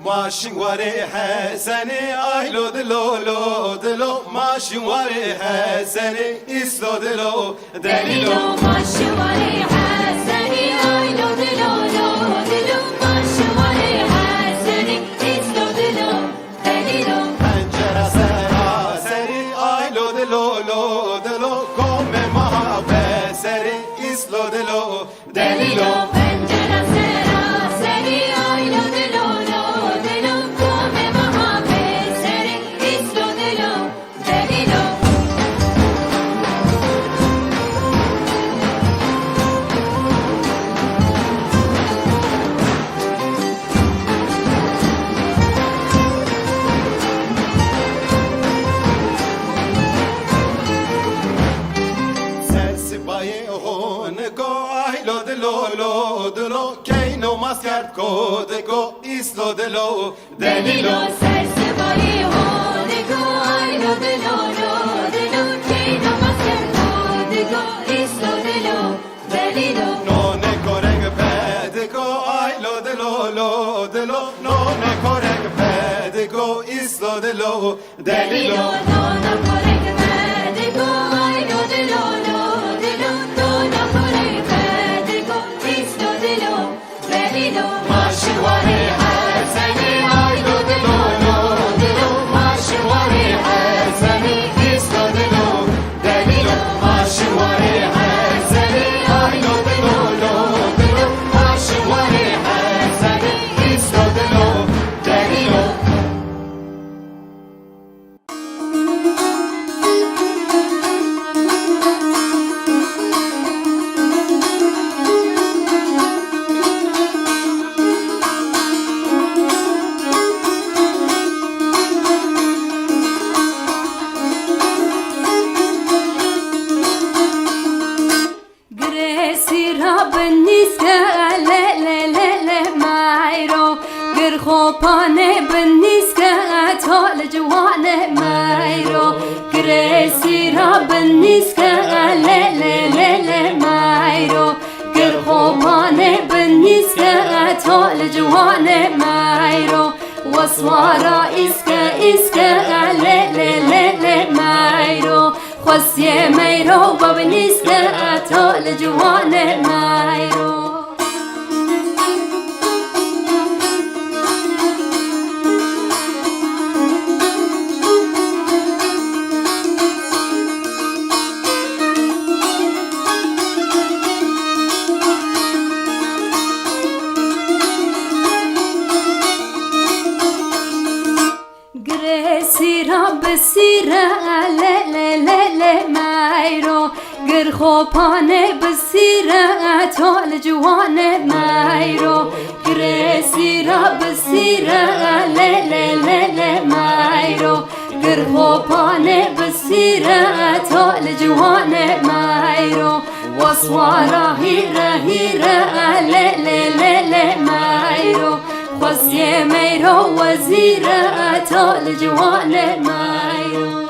ماشواره حسنی آیلو دلو دلو ماشواره حسنی ایستو دلو دلیلو ماشواره حسنی آیلو دلو دلو ماشواره حسنی ایستو دلو دلیلو پنجره سری آیلو دلو دلو کم محبه سری ایستو دلو دلیلو پنجره سری آیلو دلو دلو کم محبه سری ایستو دلو دلیلو کینو مسکرد کودگو ایستو دلو دلیلو سرسبایی هونگو آیلو دلو دلو کینو مسکرد کودگو ایستو دلو دلیلو نونه کورگ پدگو آیلو دلو دلو نونه کورگ پدگو ایستو دلو دلیلو نونا کورگ پدگو آیلو دلو دلو نونا کورگ پدگو ایستو دلو دلیلو ماشواره حسنی آیلو دلو دلو ماشواره حسنی ایستو دلو دلیلو ماشواره حسنی آیلو دلو دلو ماشواره حسنی ایستو دلو دلیلو خوبانه بنیست که اتال جوان مایرو گریسی را بنیست که مایرو گر خوبانه بنیست که اتال جوان مایرو وسوارا اسکه مایرو خواستی مایرو ببنیست که اتال جوان مایرو بسیره مایرو گر خوبانه بسیره اتال جوان مایرو گر سیره بسیره مایرو گر خوبانه بسیره اتال جوان مایرو وسوارا هیره مایرو خواستی میرو وزیر اتال جوان مایرو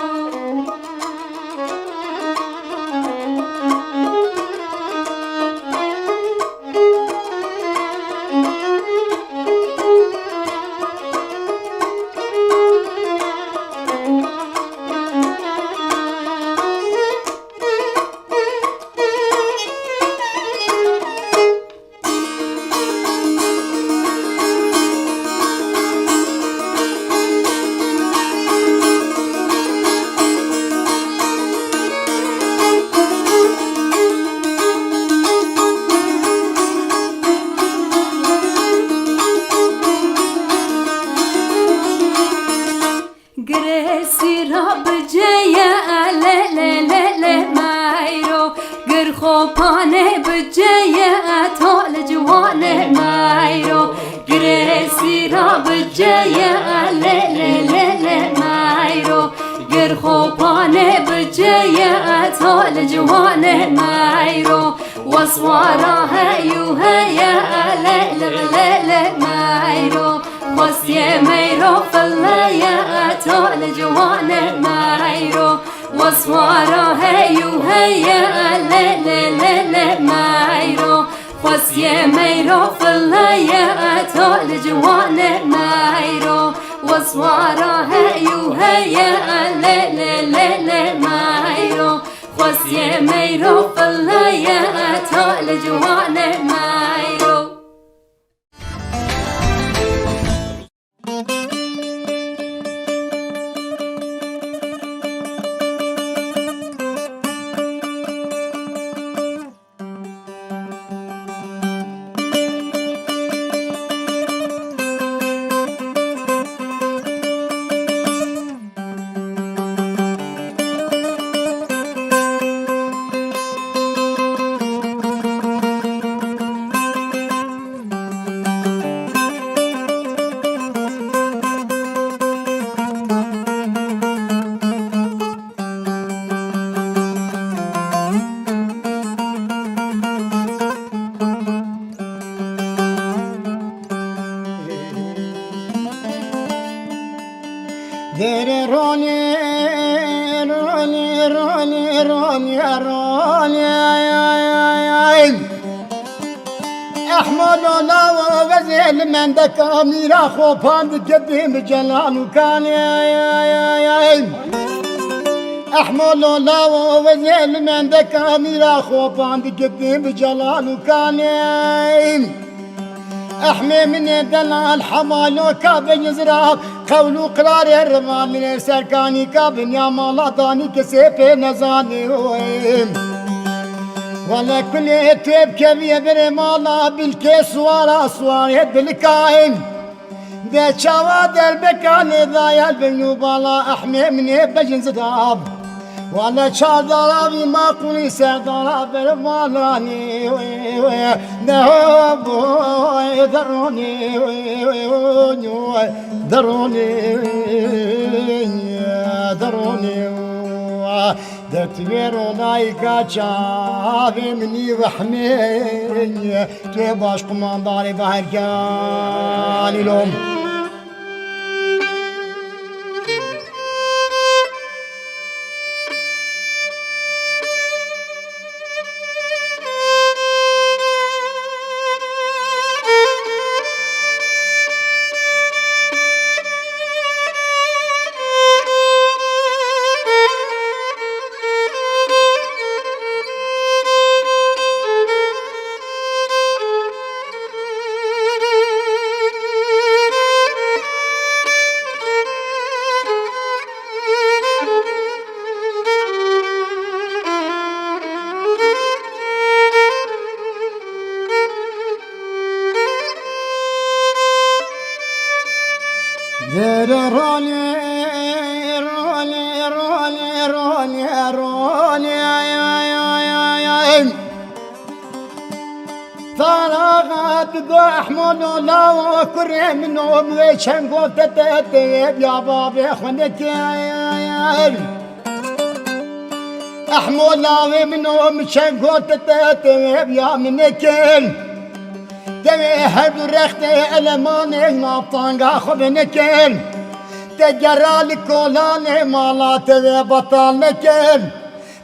خوبانه بجیه اتال جوان مایرو گریسی را بجیه مایرو گر خوبانه بجیه اتال جوان مایرو وسوارا هیو مایرو خواستی میرو فلیه اتال جوان مایرو وسوارا هیو مایرو خواستی میرو فلیه اتال جوان مایرو وصوارا هيو هيا لا لا لا لا مايرو خسي ميرو فلايات لجوان مايرو دير روني روني روني روني روني احمد الله وغزل من دكا ميرا خوبان قديم جلال كان احمد الله وغزل من دكا ميرا خوبان قديم جلال كان احمي من دلال حمالو كابن يزرع قولو قرار الرمان من سركاني كابن يا مالا داني كسيبي نزاني ولا كل تيب كبير برمالا بالكيس ورا صواري بالكاين ده شوا دربكاني ضايا بالنوبالا احمي من بجن زداب ولا شادرابي ما قولي سردارا برمالاني نهب دروني دروني دروني دتويرو نايكا شافي مني وحمي تباش قمانداري بهركاني لهم روني روني روني روني روني طلعت احمد الله وكرم منهم وشن قلت تتيب يا بابي خنك احمد الله منهم شن قلت تتيب يا منكل دمي هد رختي الماني نابطانقا خبنكل تجرالي كولاني مالاتي بطال نكل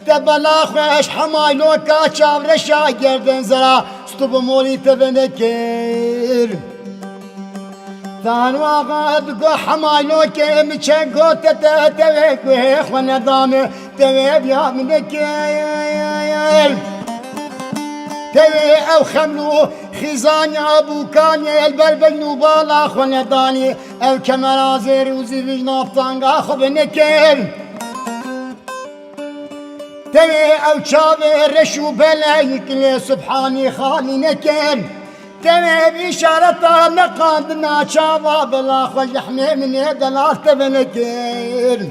تبلا خوش حمايلو كاشاف رشا گردن زرا ستوب مولي تبنكل ثانوا قد قو حمايلو كيم چنگو تتتوك ويخ وندامي تويب يا منكل توي او خملو خزاني ابو كاني البلبل نوبالا خونداني او كمرازير وزيفج نابطانقا خبنكل توي او شابي رشو بلايك لي سبحاني خالي نكل توي بإشارة نقادنا شابا بلا خوش يحمي من يدلال تبنكل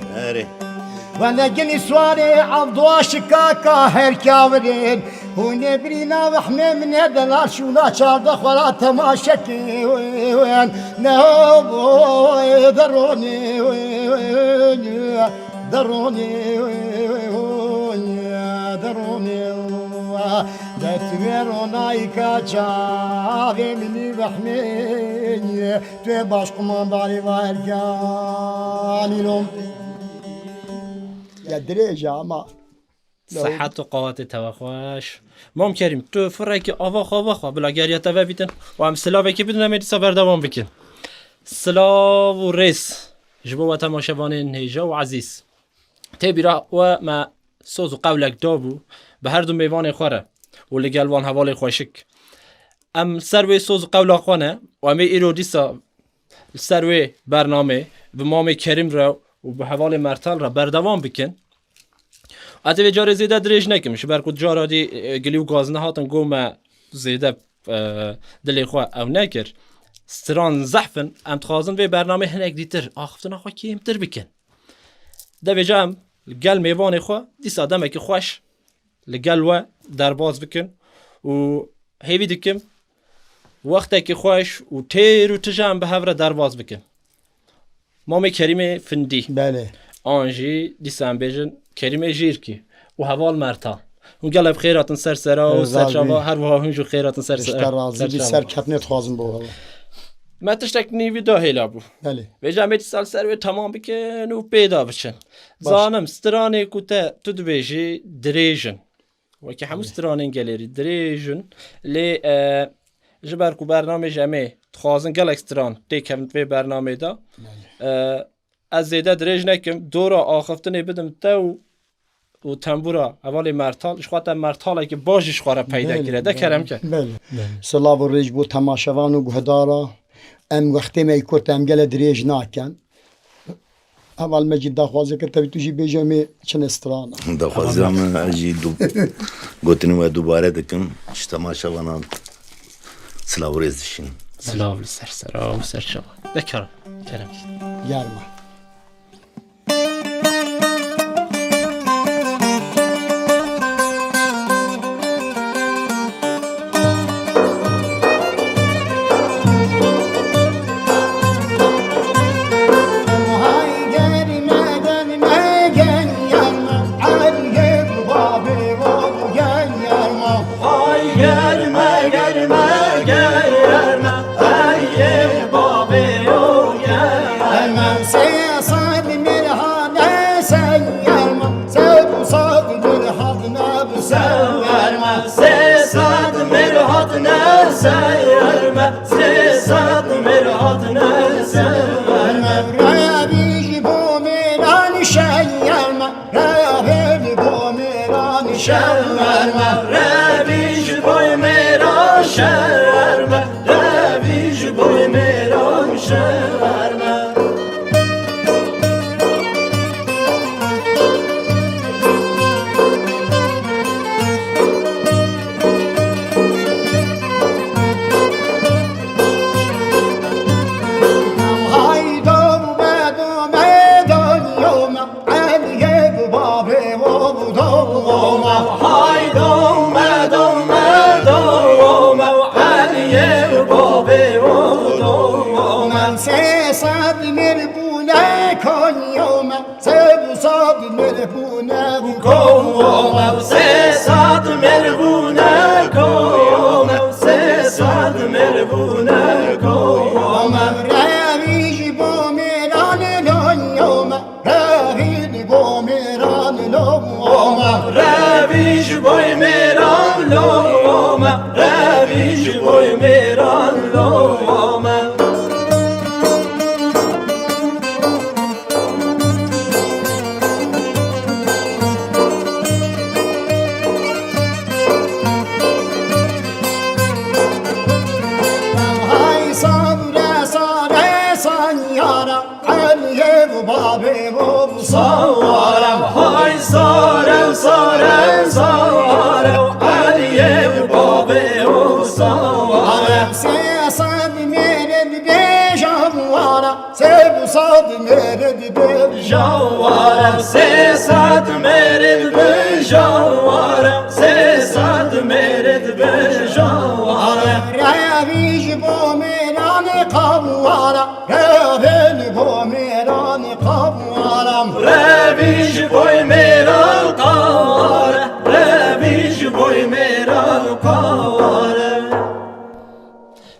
ولكن سواري عبدوا شكاكا هركاورين هوني برينا وحمي من يدلال شولا شارد خورا تماشكي وين نهو دروني دروني دروني دتويرو نايكا شافي مني وحمي توي باش قمانداري واركاني لهم يا دريجة ما صحة وقوات توخوش مام کریم تو فرکی آواخ بلا گریت و بیتن و هم سلاوه که بدون میری سفر دوام بکن سلاو و ریس جبو و تماشوان نیجا و عزیز تبیرا و ما سوز و قولک دابو به هر دو میوان خوره و لگلوان حوال خوشک ام سروی سوز و قول خانه و امی ایرو دیسا سروی برنامه به مام کریم را و به حوال مرتل را بردوام بکن حتی به جار زیده دریج نکمش برکو جارا دی گلیو گاز نهاتن گوم زیده دلی خواه او نکر ستران زحفن ام تخوازن به برنامه هنک دیتر آخفتن آخوا کیم تر بکن ده به جام لگل میوان خواه دیس آدمه که خوش لگل و درباز بکن و هیوی دکم وقتی که خوش و تیر و تجام به هفره درباز بکن مام کریم فندی بله آنجی دیسان بیجن کریم جیر کی و حوال مرتا و گلب خیراتن سر سرا و سر شبا هر وها هنجو خیراتن سر اشتر راضی بی سر کتنت خوازم بو ما تشتک نیوی دا هیلا بو بله و جامعه سال سر و تمام بکن و پیدا بشن زانم سترانه کتا تو دو بیجی دریجن و که همو سترانه گلری دریجن لی جبر کو برنامه جمعه تخوازن گل اکستران دیکم توی برنامه دا از زیده دریج نکم دورا آخفتنی بدم تو و تنبورا اول مرتال اشخواتا مرتاله که باجش خواره پیدا گیره ده کرم که بله سلاو و ریج بو تماشوان و گهدارا ام وقتی می کرد ام گل دریج ناکن اول مجید دخوازه که تبی توجی بیجامی چن استرانه دخوازه هم اجی گوتنی و دوباره دکن تماشوانان سلاو و ریز دشین سلاو سر سرا و سر شما ده کرم گرمه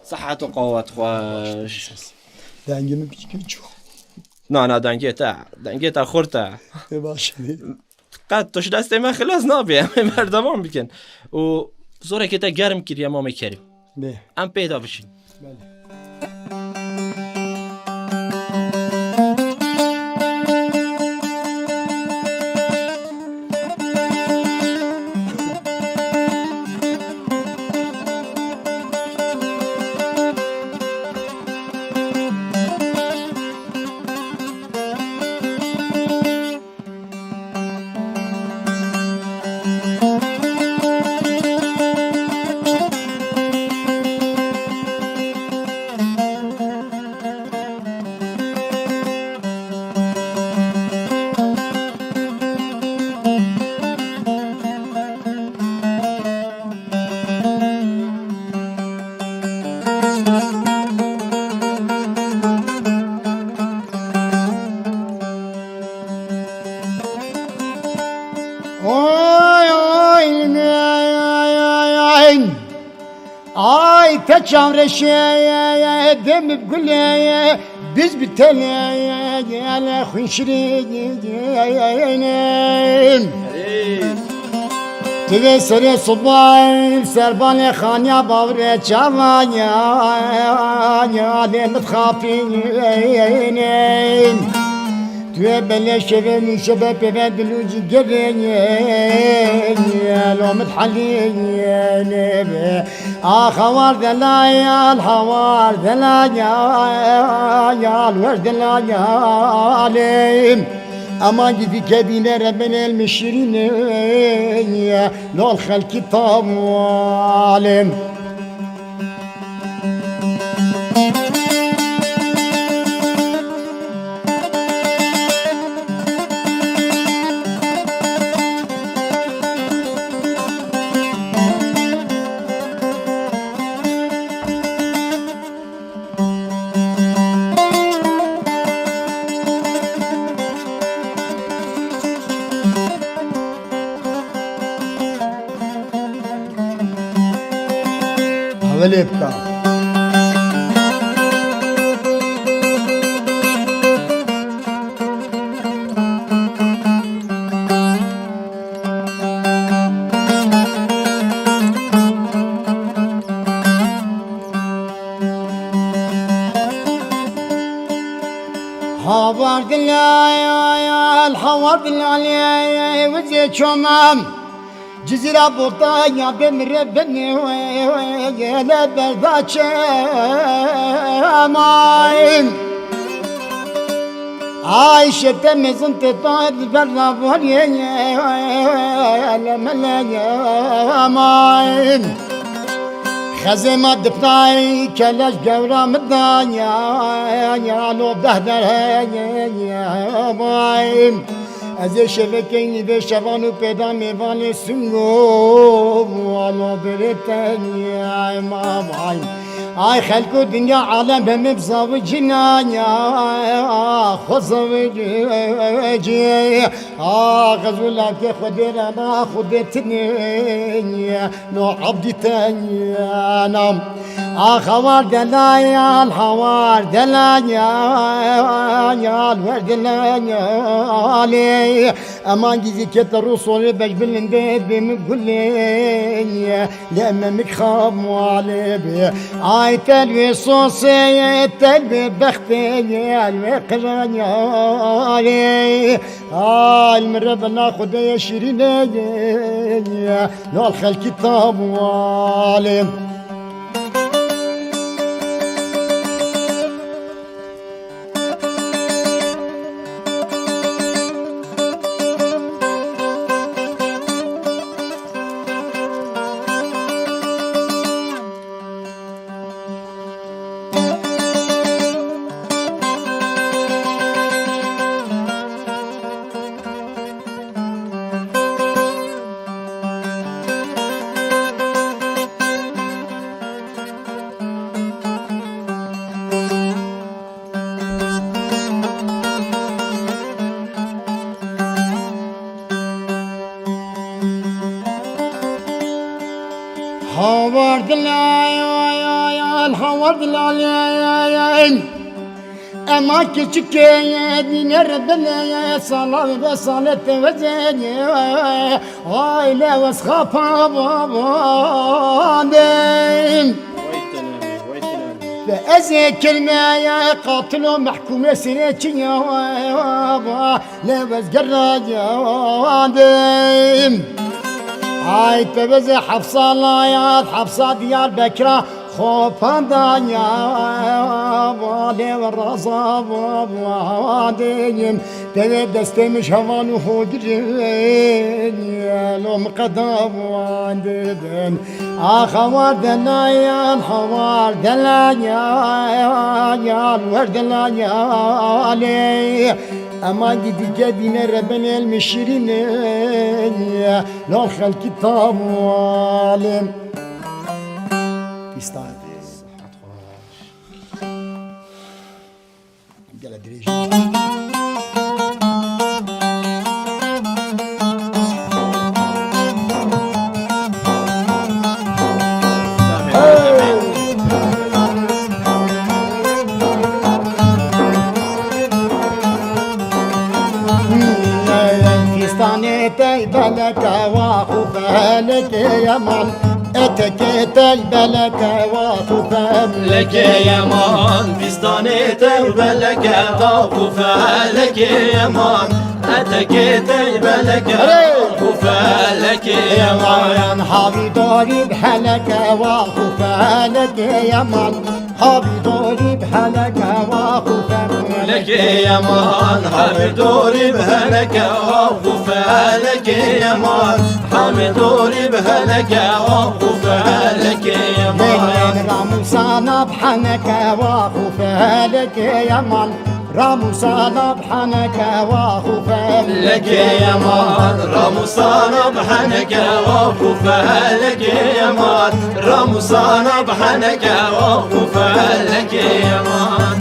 صحت و قوت خوش دنگی من پیچ چو نه دنگی تا خورده باشه قد توش دست من خلاص نابیم مردمان بکن و زوره که تا گرم کری امام کریم نه ام پیدا بشین بله çavreşe dem gule biz bitele khunşrin Tüve sere subay serbane khanya bavre çavanya ya demet khafinin Tüve bele şeveni şebep ve diluci gereyen lo methalin akhawar delayal hawar delayal ver delayalim Aman gidi kedilere ben elmişirine Lol halki tavalim Velipka Havar dilayal havar dilayal Vizye çomam Cizira bulda ya bemre beni Yele berdaçemayim Ayşe temizin tetaydı berra var Yele meleyamayim Khazema dipnay keleş gevramda ya lo dehdereymayim از شبکه‌ای به شبان و پیدا میوان سنگو والا برتنی امام آی خلق و دنیا عالم همه بزاو جنایا خوزاو جی غزولا که خود رنا خودتنی نو عبدی تنیانم خوار دلایال خوار دلایال ور دلایالی امان گیزی که رسول بج بلنده بیم گلین لما مخاب والبی آی تلوی صوصی تلوی بختی الوی قرانیالی آی المربنا خدا شیرینه نال خلکی تابوالی Havar dilayan, havar dilayan Ama küçük diner bile salat ve salet ve zeni Aile ve skapa babadım Ve eze kelmeye katil o mahkumesine çinya Levez gerracadım Ay tebeze hafsalayat hafsa diyar bekra خوفان يا والي والرصا واديم دستي مش هوان وخوجرين يا لوم قدام واندين خوار دلايا خوار دلايا يا الورد دلايا علي أما جدي جدينا ربنا المشيرين لو خلق كتاب والم يستاهل قال ادري فلك يمان اتك تيبلك وخفام لك يمان فستاني تيبلك وخفالك يمان أتك تيبلك وخفالك يمان حبي دوري بحلك وخفالك يمان حبي دوري بحلك وخفالك لك يمان حبي دوري بهلك وخفالك يمان حبي دوري بهلك وخفالك يمان راموسانا بحنك وخفالك يمان راموسانا بحنك وخفالك لك يمان راموسانا بحنك وخفالك يمان راموسانا بحنك وخفالك يمان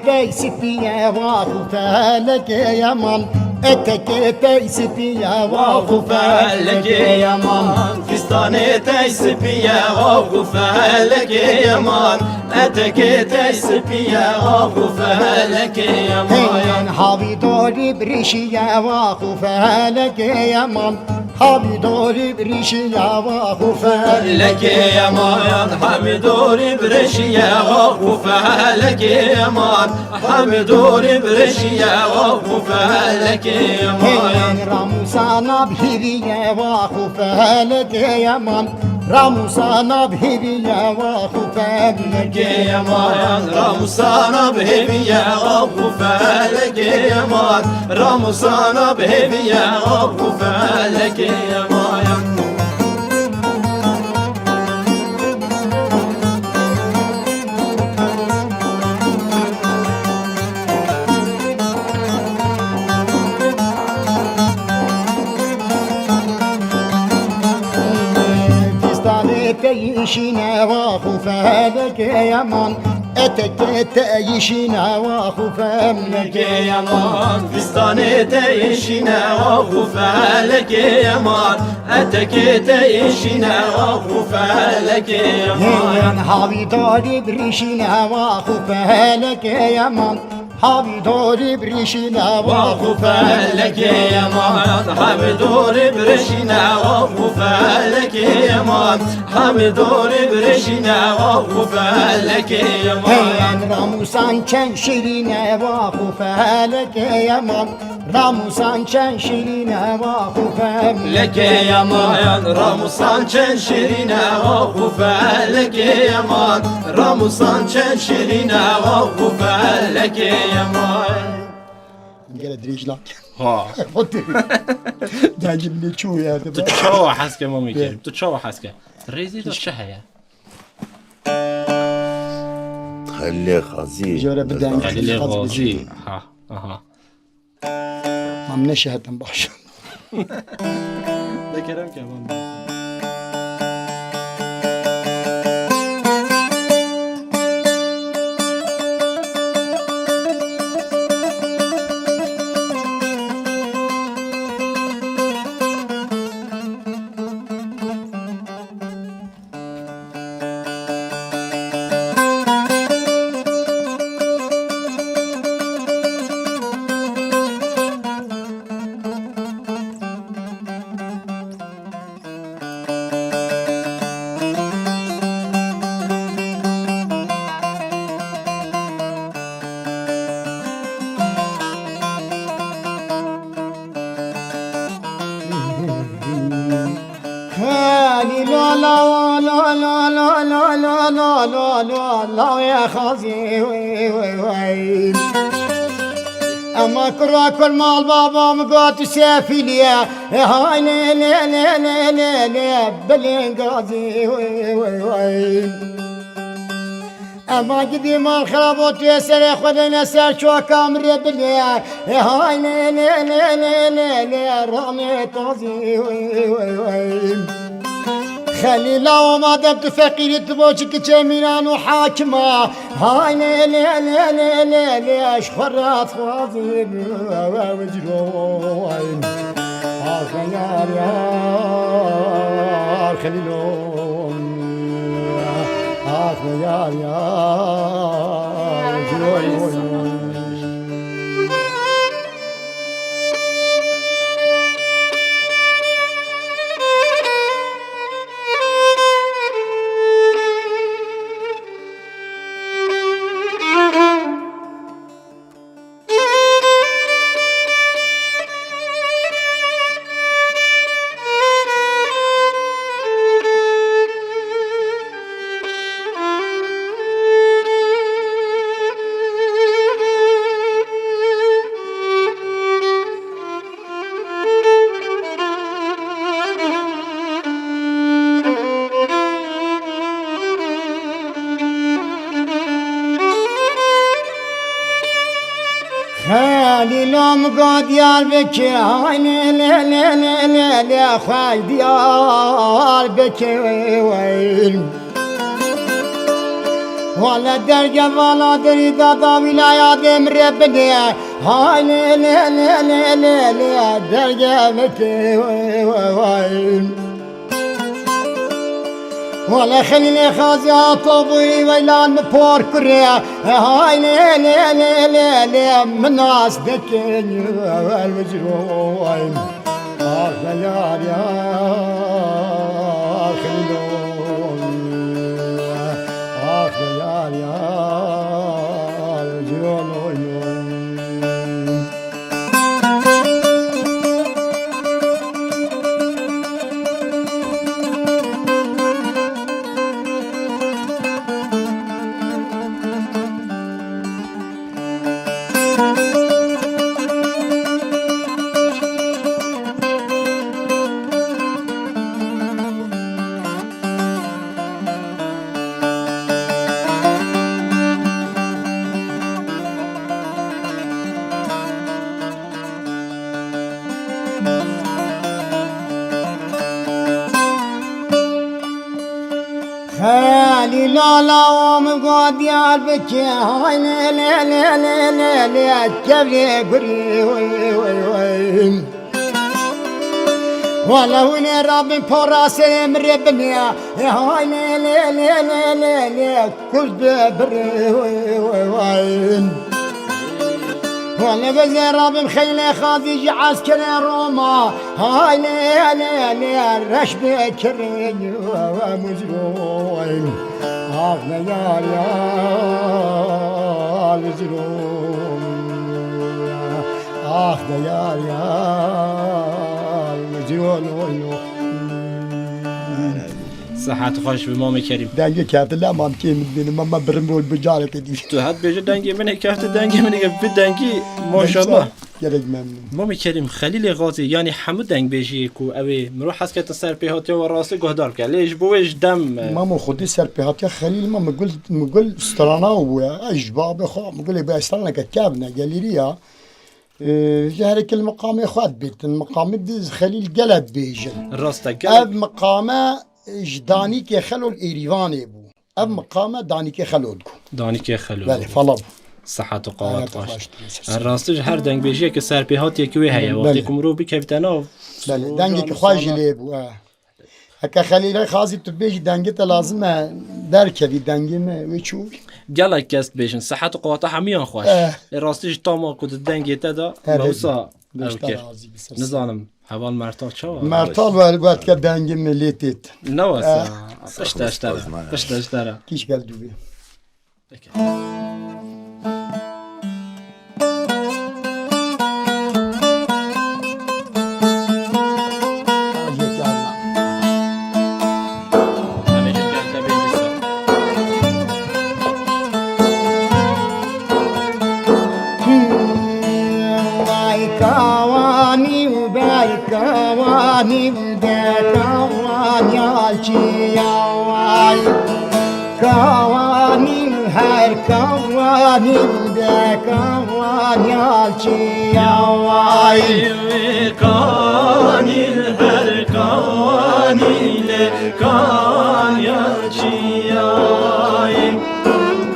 تيسبيا وخفالك يمان اتك تيسبيا وخفالك يمان فستاني تيسبيا وخفالك يمان أتك تيسبيا وخفالك يمان حبي دوري بريشيا وخفالك يمان حبي دوري بريشيا وخفالك يمان حبي دوري بريشيا وخفالك يمان حبي دوري بريشيا وخفالك يمان راموسانا بهيريا وخفالك يمان راموسانا بهيريا وخفالك يمان راموسانا بهيبيا وخفالك يمان راموسانا بهيبيا وخفالك يمان تيشينا وخفالك يمان اتك تيشينا وخفالك يمان فستاني تيشينا وخفالك يمان أتك تيشينا وخفالك يمان حبي دوري بريشينا وخفالك يمان حبي دوري بريشينا وخفالك يمان حبي دوري بريشينا وخفالك يمان حبي دوري بريشينا وخفالك يمان راموسان چن شیرینه وخفالك يمان راموسان چن شیرینه وخفالك يمان راموسان چن شیرینه وخفالك يمان راموسان چن شیرینه وخفالك يمان گله دریجلا ها دنجم نچو یاد تو چاو حسکه ما میگیریم تو چاو حسکه ریزی داشت چه هیا خلي خزي جوره بدن خلیل غازی ها آها هم نشهدم باش ذكرم كمان لا لا لا لا لا لا لا لا لا لا لا يا خازي وي وي وي اما كرا كل مال بابا مقات سيفي ليا هاي لي لي لي لي لي لي بلين غازي وي وي وي اما قدي مال خرابوت يسري خدنا سر شو كامر بليا هاي لي لي لي لي لي لي رامي طازي وي وي وي خليلا وما دمت فقير تبوشك جميلان وحاكمة هاي لي لي لي لي لي لي اشخرات خوازي وجروين يار يار خليلون يار يار جوي خليلهم قاد يار بكي لا لا لا لا لا لا خالد يار بكي وين ولا درجة ولا دريد ضاوينا يا دم ربني هاي لا لا لا لا لا لا درجة بكي وين ولا خليني خازي طوبي ويلان بور كريا هاي لا لا لا لا لا من ناس دكين والوجروين يا خليلون يا الوجروين خالي لا لا ومقعد يا البكي هاي لا لا لا لا لا لا كبري قري وين ولا وين ربي فراسي من ربني هاي لا لا لا لا لا لا كل بري وين ولا بزي ربي مخيلي خاذي عسكري روما هاي لا لا لا رشبي كرين ومزروين عافنا يا الزروين عافنا يا الزروين صحت خوش به مامی کریم دنگی کرد لا مام کی میدونی ماما برمول بجارت دی تو حد بیجه دنگی منه کفت دنگی منه به دنگی ماشاءالله گرگ ممنون مامی کریم خلیل غازی یعنی همه دنگ بیجی کو اوی مرو حس که سر پیهاتی و راسته گهدار کرد لیش بوش دم ماما خودی سر پیهاتی خلیل ماما مقول استرانا و اجباب خو مقول به استرانا كتابنا جاليريا جهرك المقام خاد بيت المقام دي خليل قلب بيجن راسته اب مقامه جداني كي خلو الايريواني بو اب مقامه داني كي خلو دانی که خلو بله فلاب صحت و قوت باش راستش هر دنگ بیجی که سر پیهاتی که وی هیا وقتی که مرو بکفتنا بله دنگي كي خواجي لي بو هكا خليل خازي تبيج دنگي لازم دركبي دنگي ما ويشو گلک کست بیشن صحت و قوت همیان خوش راستش تا ما کد دنگی تدا موسا نزانم حوال مرتال چاوا مرتال والوقت که دنگي مليتت نواسا اشترا كيش قال دوبي كواني وباي كواني ودا كواني عالشي واي كواني هاي كواني ودا كواني عالشي واي كاني هر كاني لكان يالشي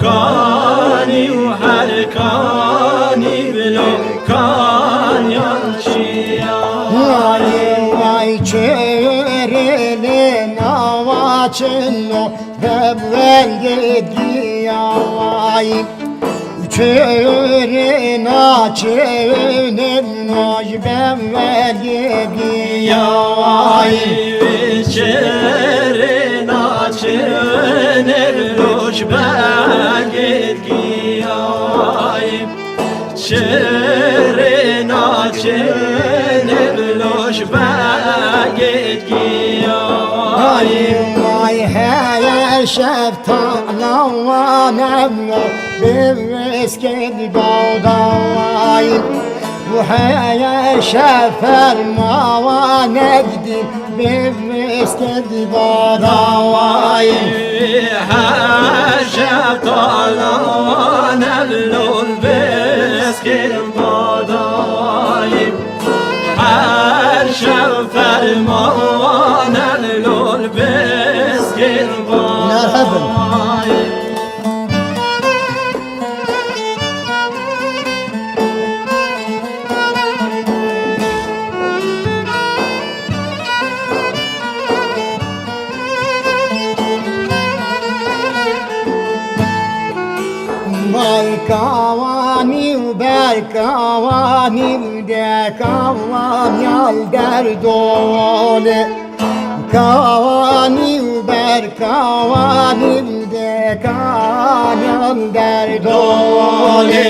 كاني وهر كاني بلو كان يالشي naçınlo Bevvel gidiyayim Çöre naçının Noj bevvel gidiyayim Çere naçın Erloş ben gidgiyayim Çere naçın Erloş ben gidgiyayim Ay her şeftalan evlo Bir eskidi dağdayım Bu her şefer mavanegdi Bir eskidi dağdayım Her şeftalan Erloş beskin badayım Her şefer mavan Erloş beskin badayım Vay kavani ber kavani de kavan yal derdole Kavani ber kavani de kavan yal derdole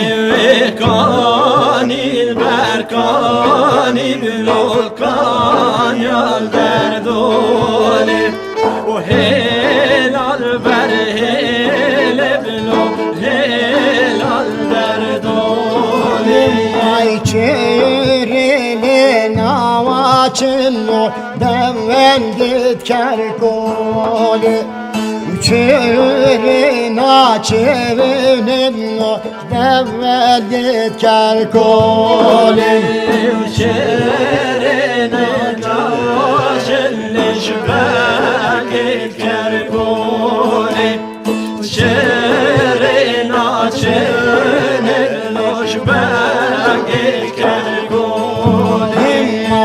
Kanil berkanil lolkan yal derdole O helal ber hele bilo helal derdole Ay çeyrele navaçınlo Devven git kerkole Çevre naçeveninlo Devvel git kerkole Şerene naşelleş belgit kerkole Şerene naşelene loş belgit kerkole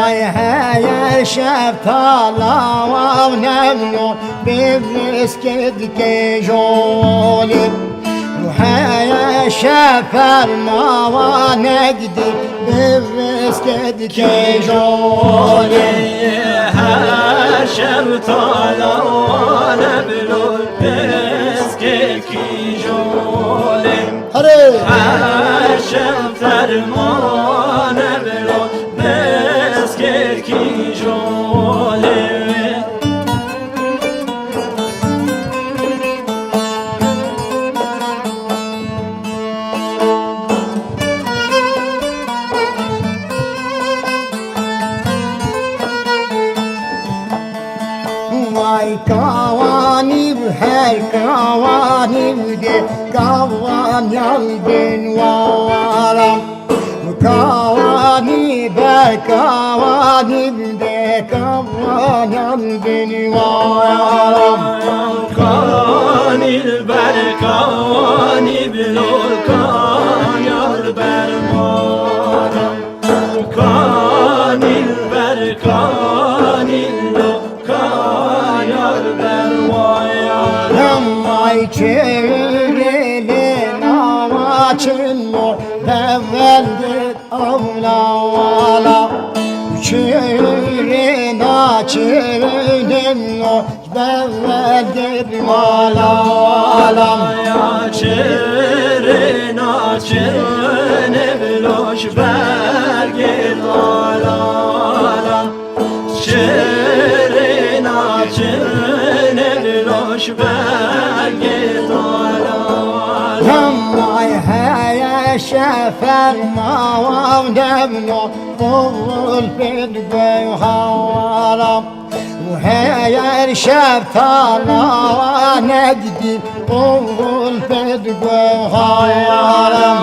Ay her şeftalav nevlo Bevres kedike jole Her şefer mava negdi Bevres kedike jole Her şeftalan eblol beskeki jole Hadi Her şefterman eblol beskeki jole Vay kavani her kavani de kavan yal bin varam Kavani ber kavani de kavan yal bin varam Kanil berkanil lolkan yal bermaram Kanil berkanil lolkan yal bermaram Ay çevrele navaçınlo Devvel git avlavala Çevre naçeveninlo Devvel git malavala Ya çere naçen evloş bergit alala Çere naçen evloş bergit alala Ay her şefer mavav devlo Oğul bir haram Her şeftala negdi Oğul bir haram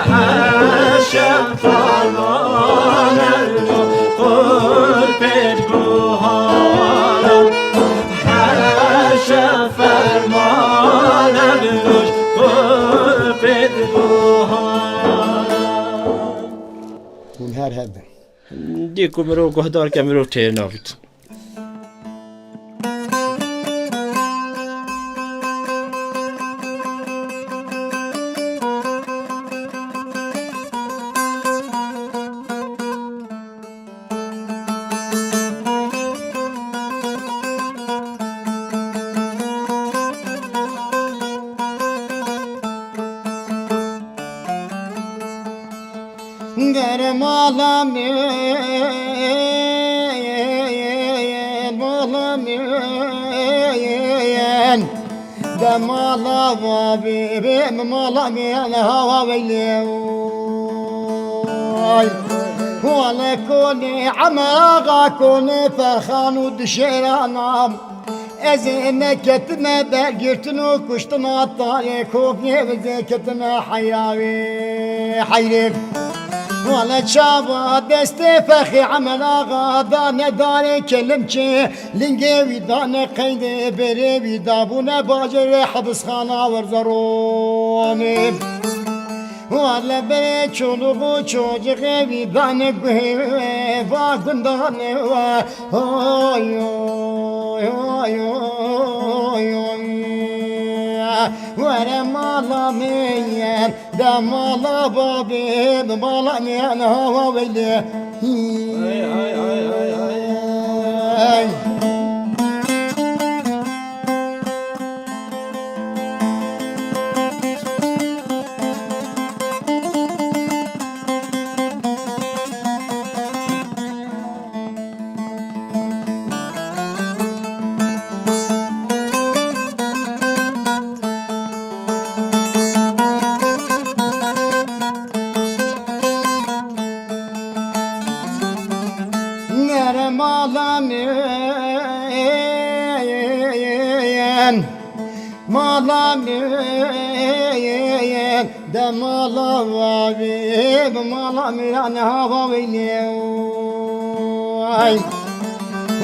Her şeftalan evloş bergit alala Her şeferman evloş Hon här hade دي كمرو قهدار كمرو تينافت Derem ağlamayın, ağlamayın. Dem ağlama bebeğim, ağlamayan hava beyliyor. Valla koni amaga koni ferhan u dişeranam. Ezine ketime bergirtin u kuştun attari kopye ve ketime hayavi hayrif. Valla çaba deste fekhi amelaga dane dane kelimçe linge vidane kayde bere vidabune bacere habiskhana verzaroni. Valla bere çoluğu çocuk vidane güve vakundane va oy oy oy oy oy. Vere malamayan da mala babim malamayan hava veli. Ay. Nerem ağlamayan, ağlamayan, dem ağlamayan, ağlamayan hava veliyor.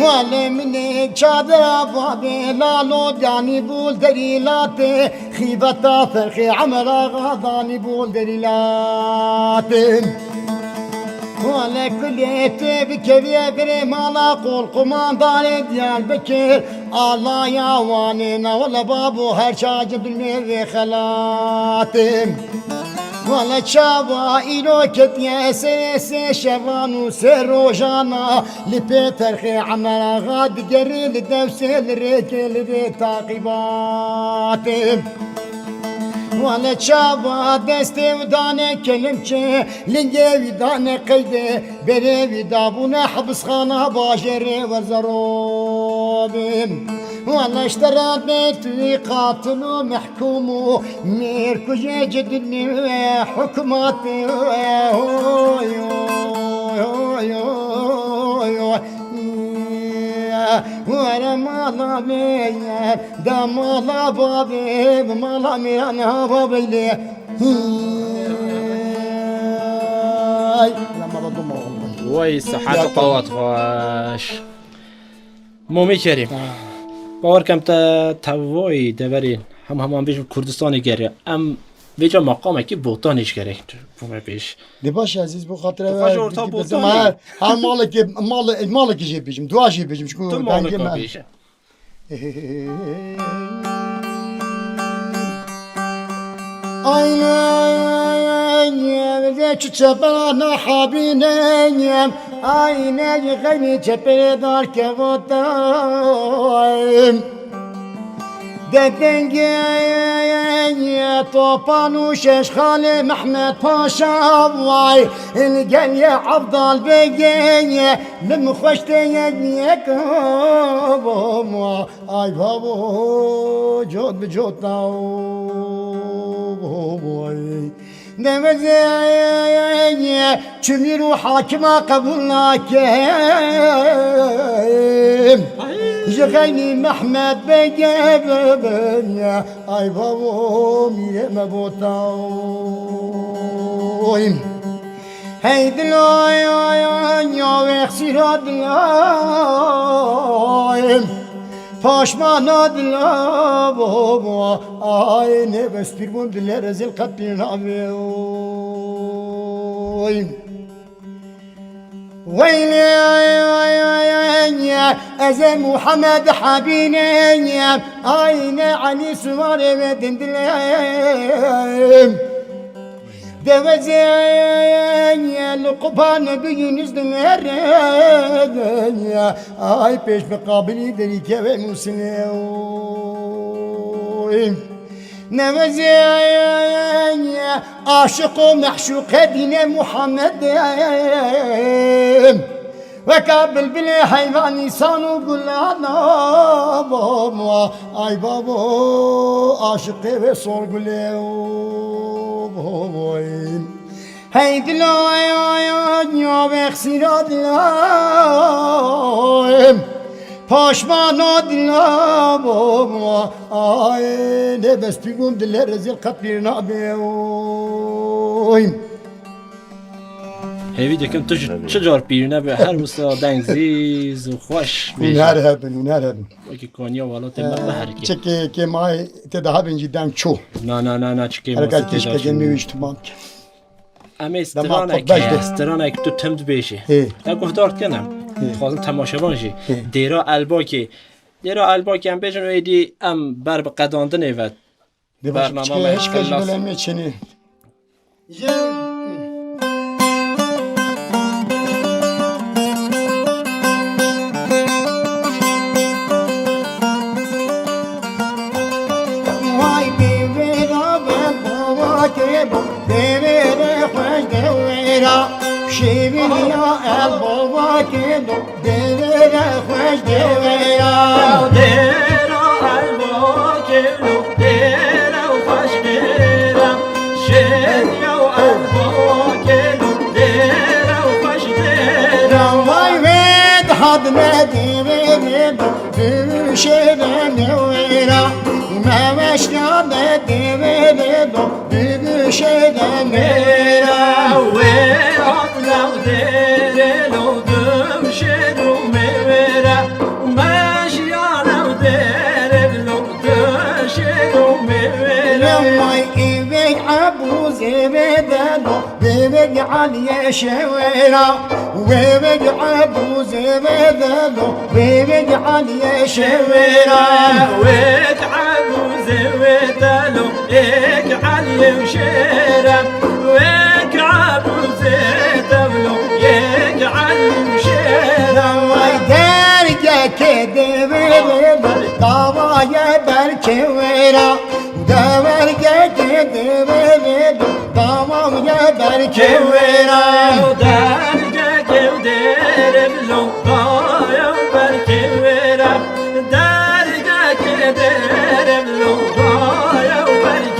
Valemini çadıra babi lalo dani bul derilate, khibata ferhi amra gadani bul derilate. Valla kulete bir keviye bire mala kol kumandan Diyarbakır Allah yavanina valla babu her çağcı bilme ve halatim. Valla çava ilo ketiye se şevanu se rojana lipe terhi amara gad geril devsel rekeli takibatim. Valla çaba deste vidane kelimçe linge vidane kayde bere vidabune habiskhana bajere ve zarobim. Valla işterat betü katilu mehkumu mirkuje cedini ve hükümatı oy oy oy oy oy. Vere malamayan da mala babim malamayan hava beyli. Ay. وای صحت و قوت خوش مومی کریم باور کم تا توای دورین هم بیشم کردستانی گره ام ویجا مقامه که بوتانش گره بومه بیش Di baş aziz bu hatıra Di baş orta bozdu her malı ki şey yapacağım, dua şey yapacağım çünkü تو ben مامه yemem. کن بیشه Aynen çiçe bana habinem aynen gani çepere dar kevotam dedenge طوفان شيخالي محمد باشا واي القل يا عبدال بيجي لم خشت يك اي بابو جود بجود واي نمزي تميرو حاكمة قبولنا كيم جغيني محمد بجبن اي بابو ميري مبوطاوين هيدلو يا ويخسير دلايم Paşmana dila baba ay ne bespir bun dile rezil katrin abi oy ويلي يا أزا محمد حبيني أين علي سوار بدن دلهم دوزي لقبان بينز دمرد أي بيش بقابلي دريكا ومسلم نوزي عاشق ومحشوق دين محمد وكابل بلي حيوان انسان وقول انا بابا اي بابا عاشقي وصور قولي بابا هاي دلا يا بخسيرا دلا پاشمانا دلا بابا آی نه بس پیگم دل رزیل قبلی نابیم هیوی دکم تو چجار پیرنه به هر وستا دنگ زیز و خوش اونهر هبن وکی کانیا والا تیم بحرکی چه که مای تدها بینجی دنگ چو نه چکی حرکت کش کجن میویشت مام اما خب استرانه که تو تمد بیشه تا گفتارد کنم خواستم تماشاوان شی دیرا البا که هم بجن ویدی ام بر قداندن ایود برنامه ما هیچ کلاس میچنی وای بیویرا بابا که بیویره خوش دویرا شیوینیا البابا که بیویره خوش دویرا دیرا البا که دیرا خوش دیرا شیوینیا البا که دیرا خوش دیرا وای وید حد ندیویره دوشیره دویرا ممشنا ندیویره دوشیره دویرا لو ديري لو دمشد وميرا وماشي لو ديري لو دمشد وميرا لما يبيك عبوز بدلو بيبيك علي شويرا وبيبيك عبوز بدلو بيبيك علي شويرا ويك عبوز بدلو إيك علي وشيرا ويك عبوز بدلو إيك علي وشيرا ويدرجة كده بدلو طوايا بركويرا ودورجة كده بدلو طوايا بركويرا ودرجة كده بدلو طوايا بركويرا درجة كده بدلو طوايا بركويرا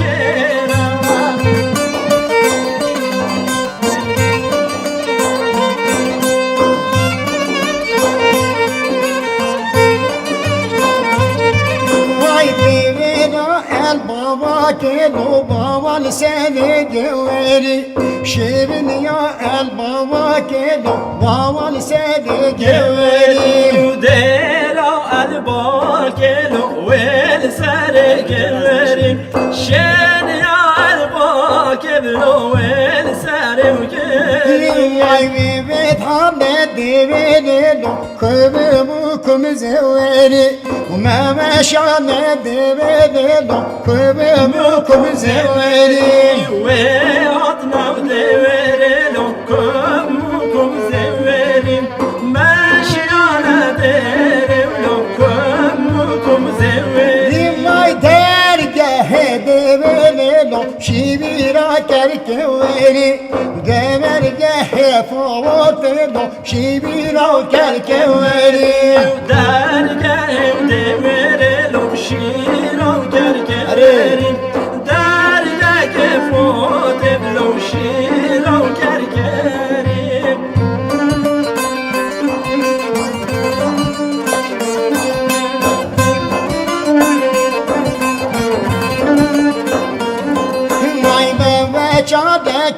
البابا كيلو بابا لساني جويري شيبني يا البابا كيلو بابا لساني جويري وديرو البا كيلو ولساني جويري شين يا البا كيلو ولساني جويري واي بيت حمد ديبيدو كبمكم زويري وما مشانا ديبيدو كبمكم زويري وعطنا وديري لكمكم زويري ماشيانا ديري لكمكم زويري ما يدرجه ديبيدو شبيرا كركويري دمرجه فوتدو شبيرا كركويري درجه ديري لبشيرا كركويري درجه فوتدو شيرا كركويري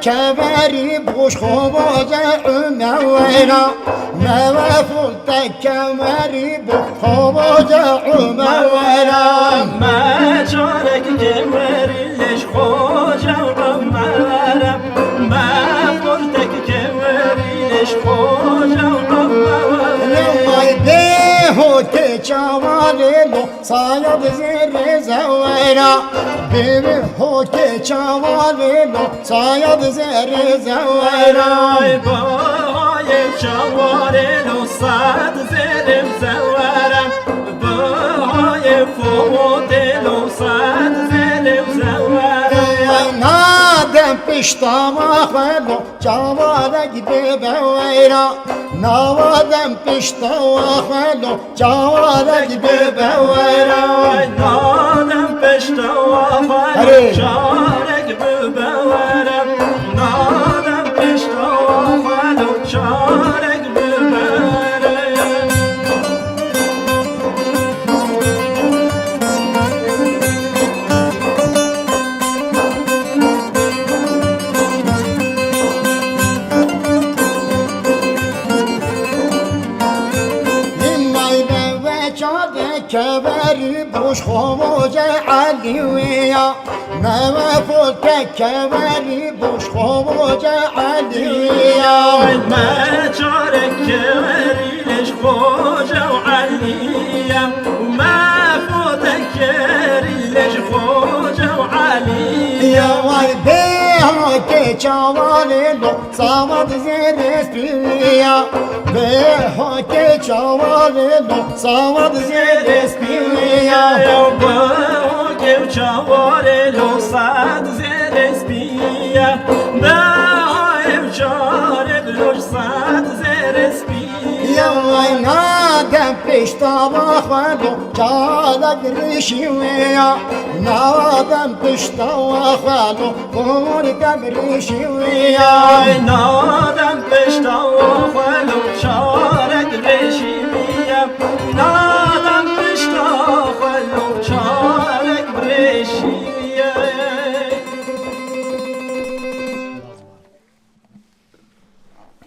كباري بوش خوباجة عموينا ما وفلت كباري بوش خوباجة عموينا ما شارك كباري ليش خوجة عموينا ما فلتك كباري ليش خوجة عموينا لما يديه تشاوالي لو صايد زير زوينا بيبي هو تشاوالي لو صايد زير زوينا باي شواري لو صاد زير زوينا باي فوت لو صاد زير زوينا پشتا ما خلو جوارگ ببویرا نوادم پشتا و خلو جوارگ ببویرا نادم پشتا و خلو جوارگ ببویرا نادم پشتا و خلو جوارگ ببویرا كبري بوش خموج عليويا ما فوت كبري بوش خموج عليويا ما جارك كبري ليش خوجة وعليا وما فوتك كبري ليش خوجة وعليا واي بيهوك جوالي لو صامد زير سبيا بيهوك جوالي لو صامد زير سبيا بيهوك جوالي لو صامد زير سبيا بيهوك جوالي لو صامد زير سبيا واي نادم پشتا با خلو جالك ريشيويا نادم پشتا و خلو خوركم ريشيويا نادم پشتا و خلو جالك ريشيويا نادم پشتا و خلو جالك ريشيويا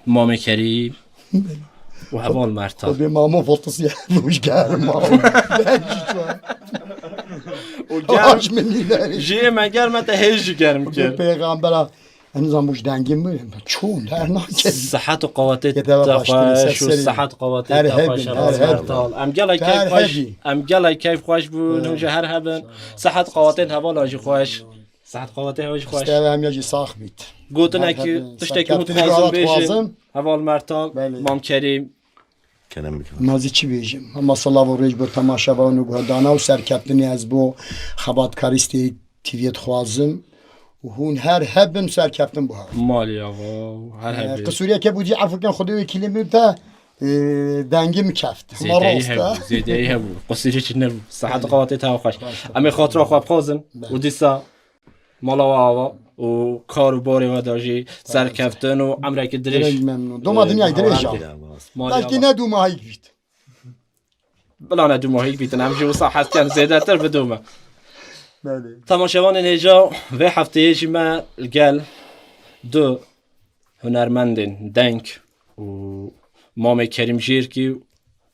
مام کریم و هوال مرتا به ماما فوتوسی روش گرم و گرم منی جیه مگر مت هیچ گرم کرد پیغمبر هنوز هم بوش دنگیم بودیم چون در ناکه صحت و قوت تخواش و صحت قوت تخواش مرتال ام گلای کیف خوش بود نوجه هر هبن صحت قوت هوال آجی خوش صحت قوت هوش خوش هم یه ساخ بید گوتنه که تشتکی متخوازم بیشیم هوال مرتال مام کریم کنم بکنم نازی چی بیجیم اما صلاح و ریج بر تماشا و نگهدانه و سرکتنی از بو خباتکاریستی تیویت خوازم و هون هر هبن سرکتن بو مالی آقا هر هبن قصوریه که بودی عفو کن خودی و کلمه تا دنگی میکفت زیده ای هبو قصوریه چی نبو صحت قوات تا خوش امی خاطر خواب خوازم و دیسا مالا و آوا و کار و باری و داجی سرکفتن و عمره که درش دو ماه دنیای درش بلکه نه دو ماهی بید بلا نه دو ماهی بیتن همجه و صحت کن زیده تر بدومه تماشاوان نجا و هفته ایشی ما الگل دو هنرمندین دنک و مام کریم جیرکی و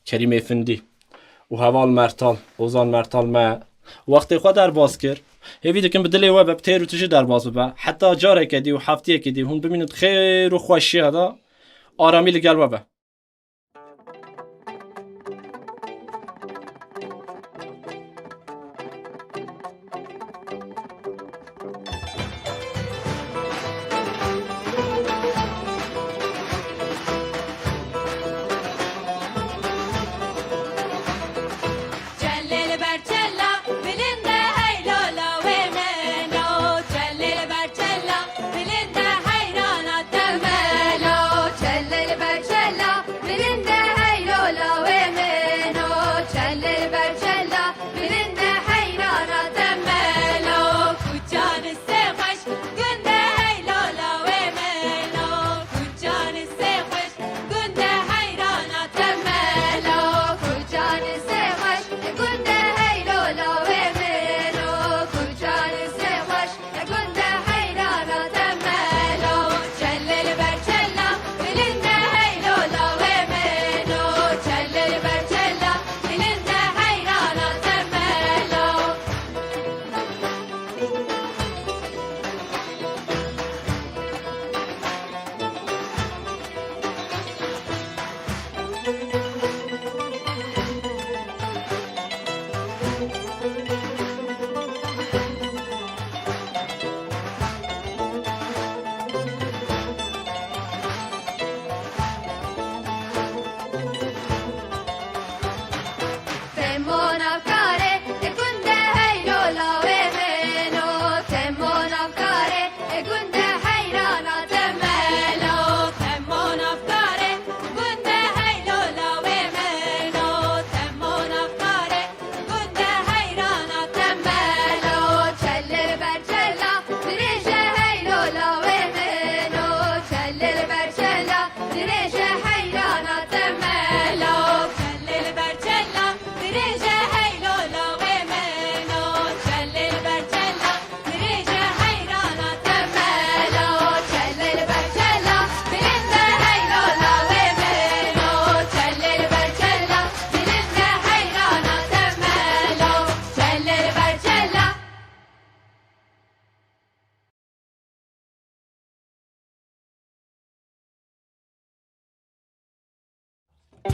کریم افندی و هوال مرتال اوزان مرتال ما وقتی خود در باز کرد هیوی دکن بدلی و ببتیر و تجی در باز ببا حتی جاره کدی و هفته کدی هون ببیند خیر و خوشی هدا آرامی لگل و با Cella Geç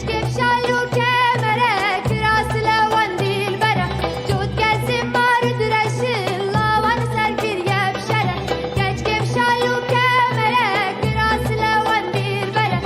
kevşalu kemere, kiras levan dilbere. Cud gelsin marı düreşin, lavan sergir yevşere. Geç kevşalu kemere, kiras levan dilbere.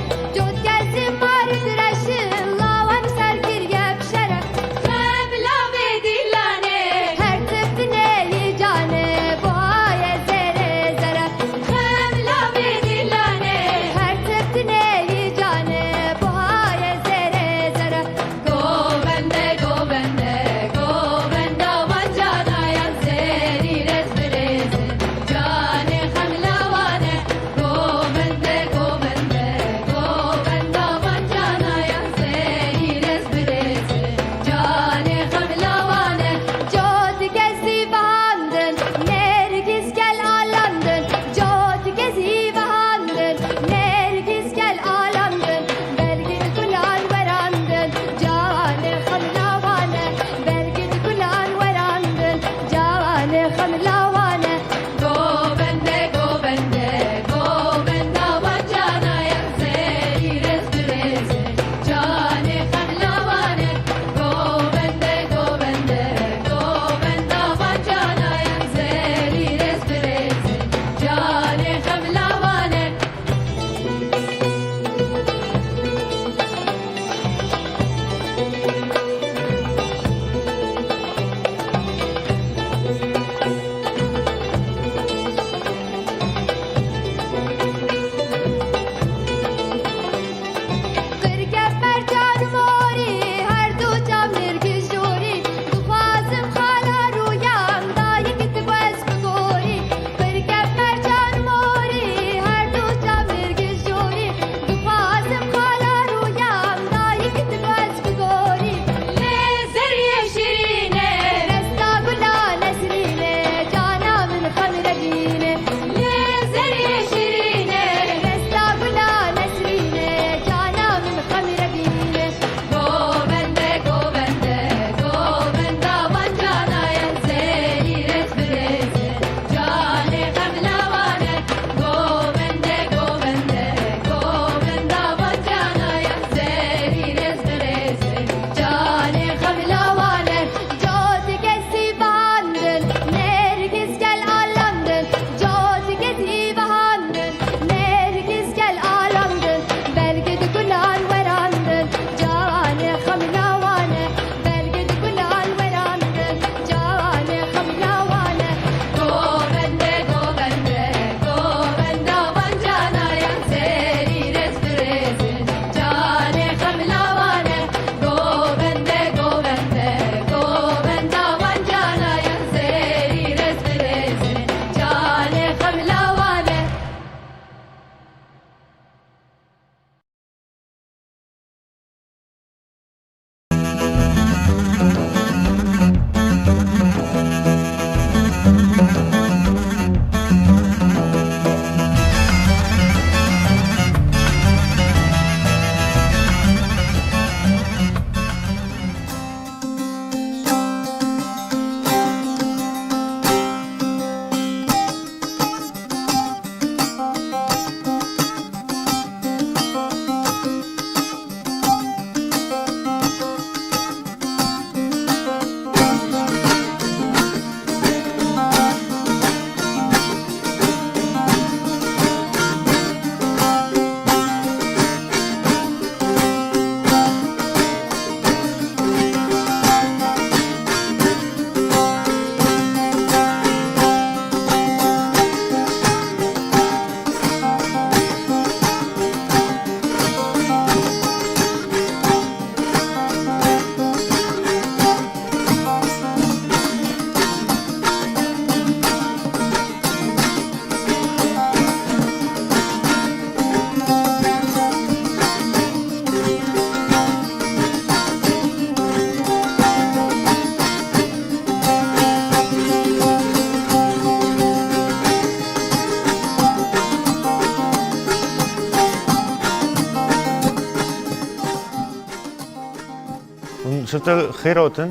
سرت خیراتن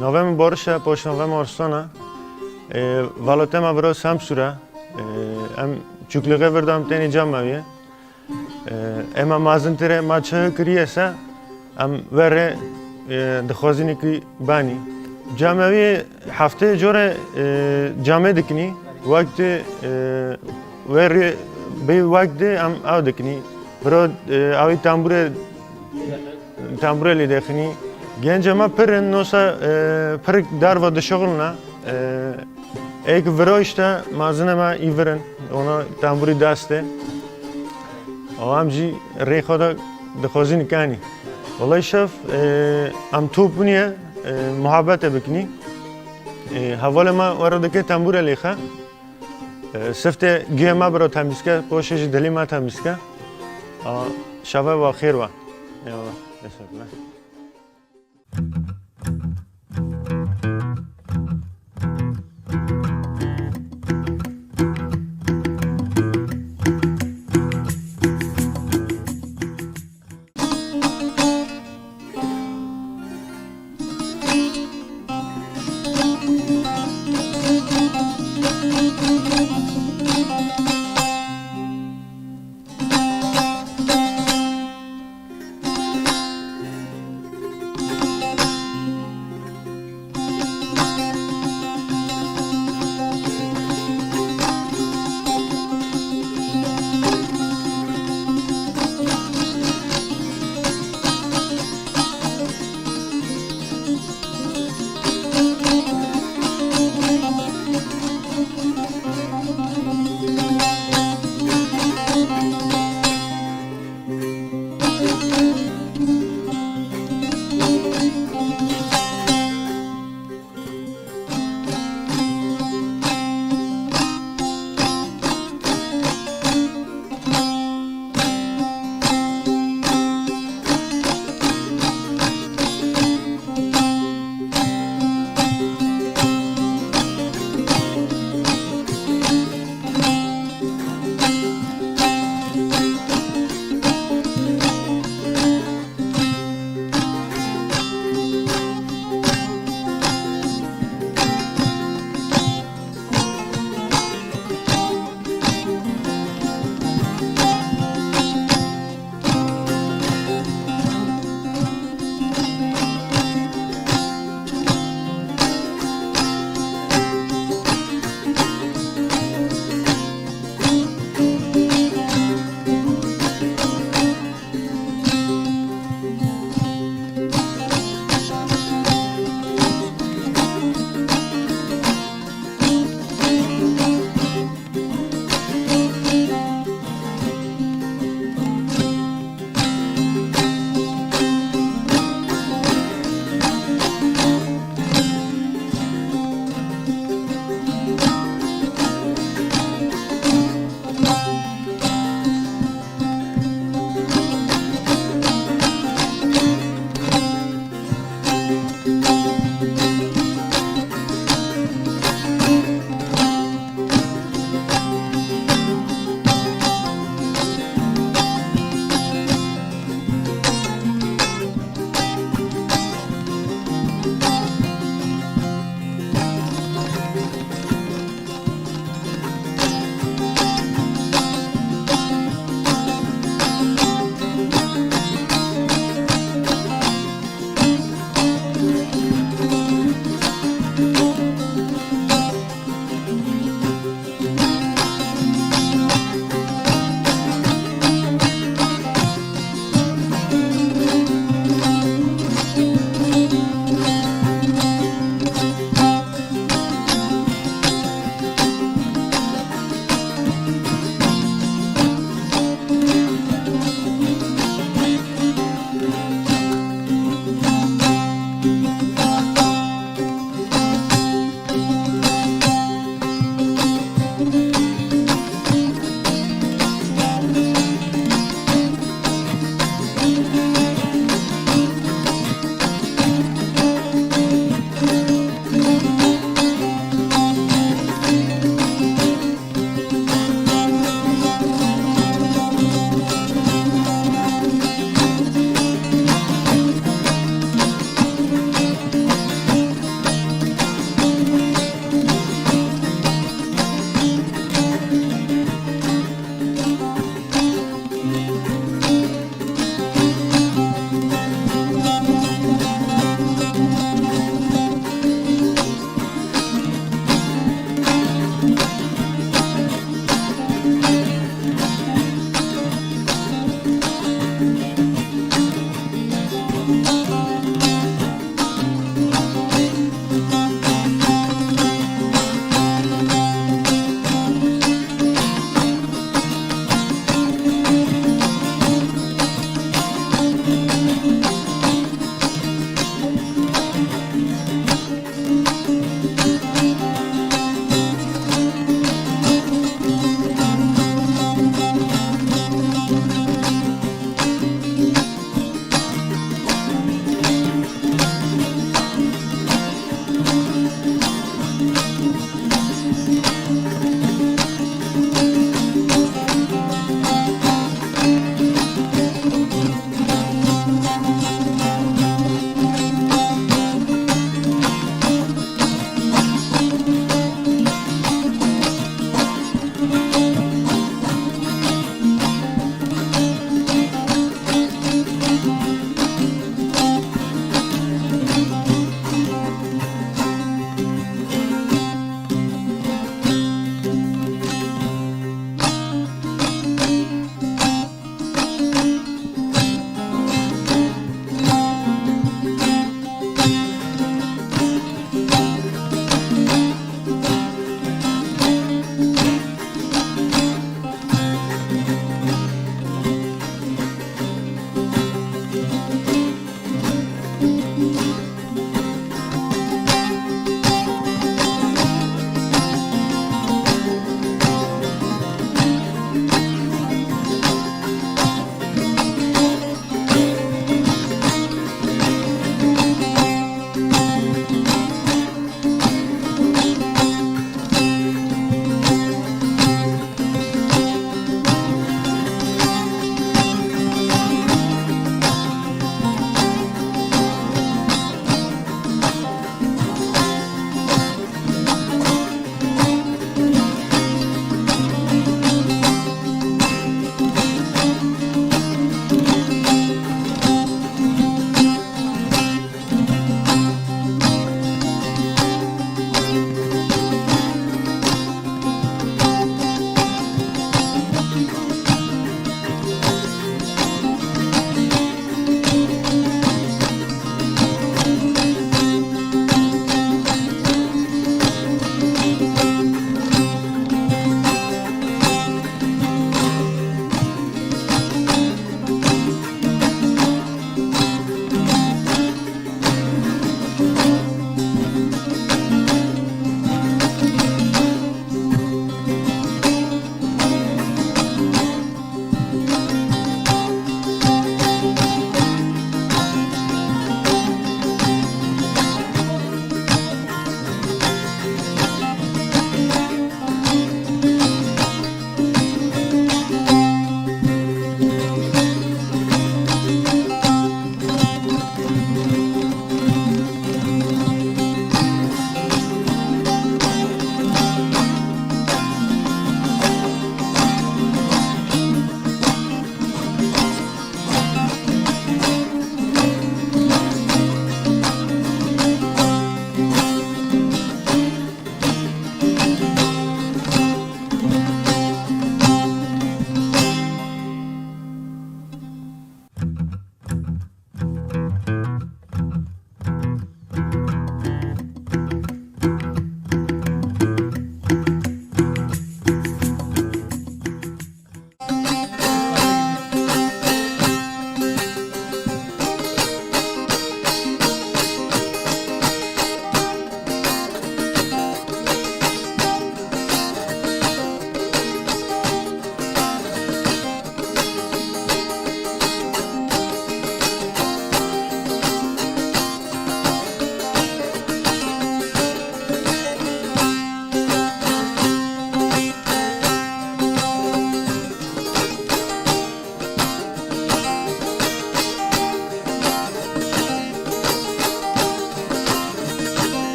نوام بارش پاش نوام آرستانه والاتم ابرا سمسوره ام چوکلگه وردم تنی جامعیه اما مازنتره ما چه کریسه ام وره دخوازینی کی بانی جامعی هفته جوره جامعه دکنی وقت وره به وقت ام آو دکنی برای آوی تنبوره لیده خنی گنج ما پرن نوسا پر دار و دشغل نه ایک ورایشته مازنه ما ایورن اونا تنبوری دسته آم جی ری خدا دخوازی نکنی والله شف ام توپ نیه محبت بکنی حوال ما ورده که تنبوره لیخه سفته گیه ما برای تمیز که پوشش دلی ما تمیز که شبه و خیر و تشکر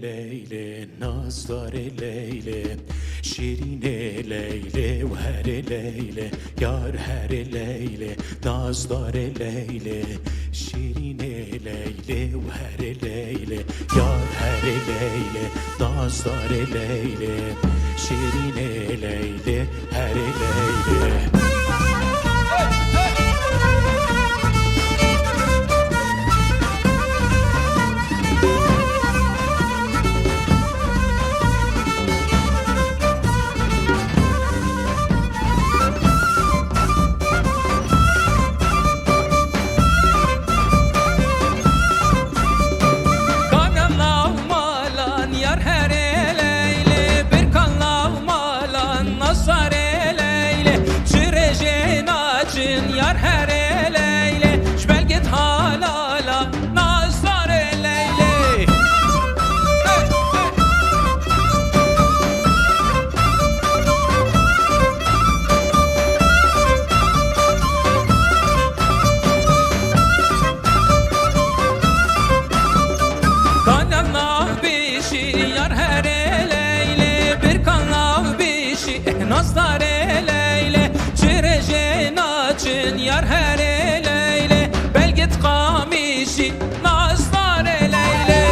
Leyle Nazdar Leyle Şirine Leyle ve her Leyle Yar her Leyle Nazdar Leyle Şirine Leyle ve her Leyle Yar her Leyle Nazdar Leyle Şirine Leyle her Leyle Nazdar Leyle Çirece naçın yar her Leyle Belgit kamişi Nazdar Leyle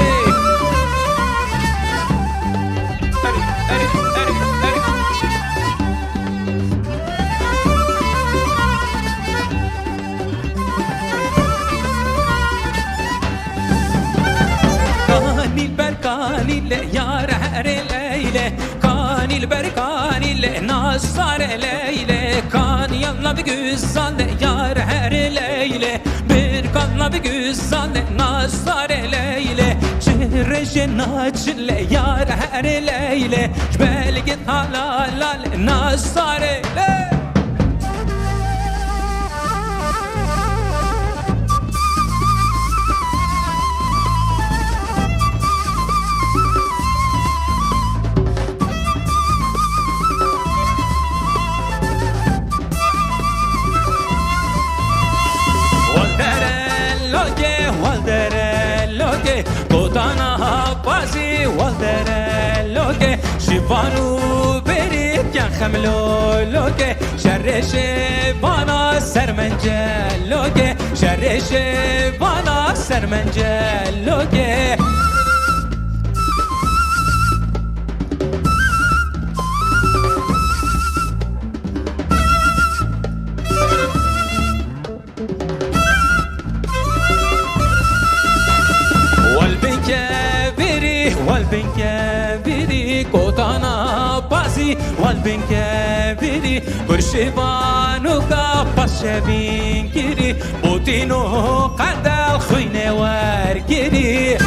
Kanil berkanil yar her Leyle Kanil berkanil Nazdar Leyle Kan yanla bir güzel yar her Leyle Bir kanla bir güzel Nazdar Leyle Çirece naçile yar her Leyle Belgit halal Nazdar Leyle Kotana bazi waldere loke Şivanu berit yan xemlo loke Şerreşe bana sermence loke Şerreşe bana sermence loke Walbenkebiri kotana pasi Walbenkebiri Kurşibanuka pasşebinkiri Butinu qadal khuyne wargiri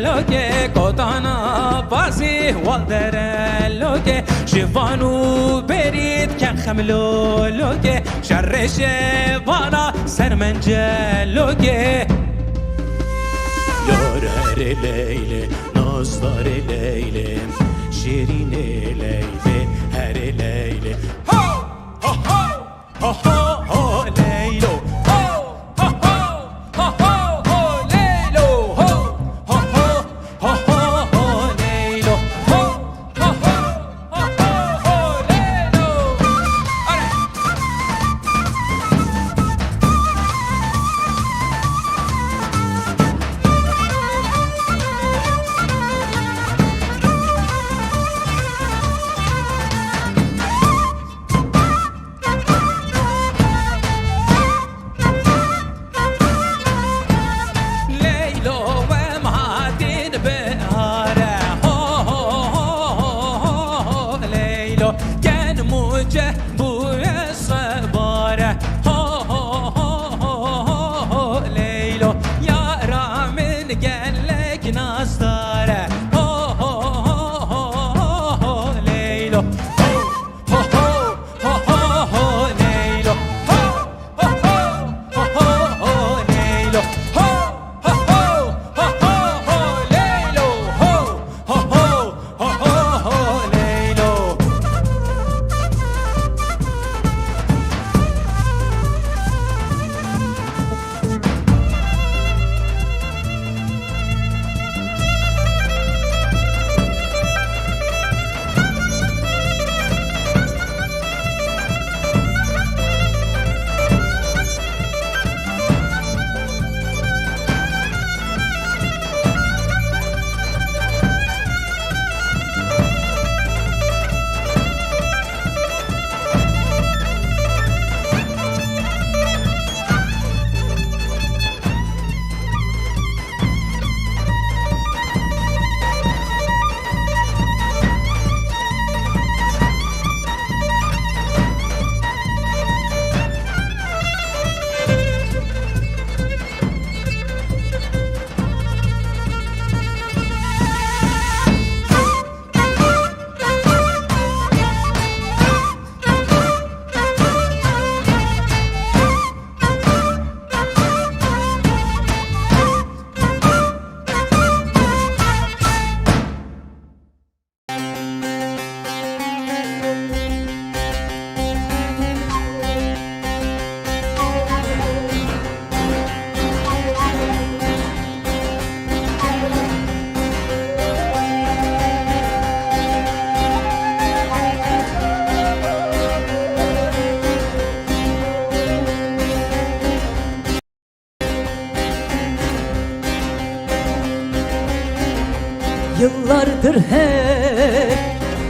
Loke kotana bazi waldere loke Şivanu berit kan xemlo loke Şerreşe bana sermence loke Yar her Leyle Nazdar Leyle Şirine Leyle her Leyle Ho ho ho ho ho ho Leylo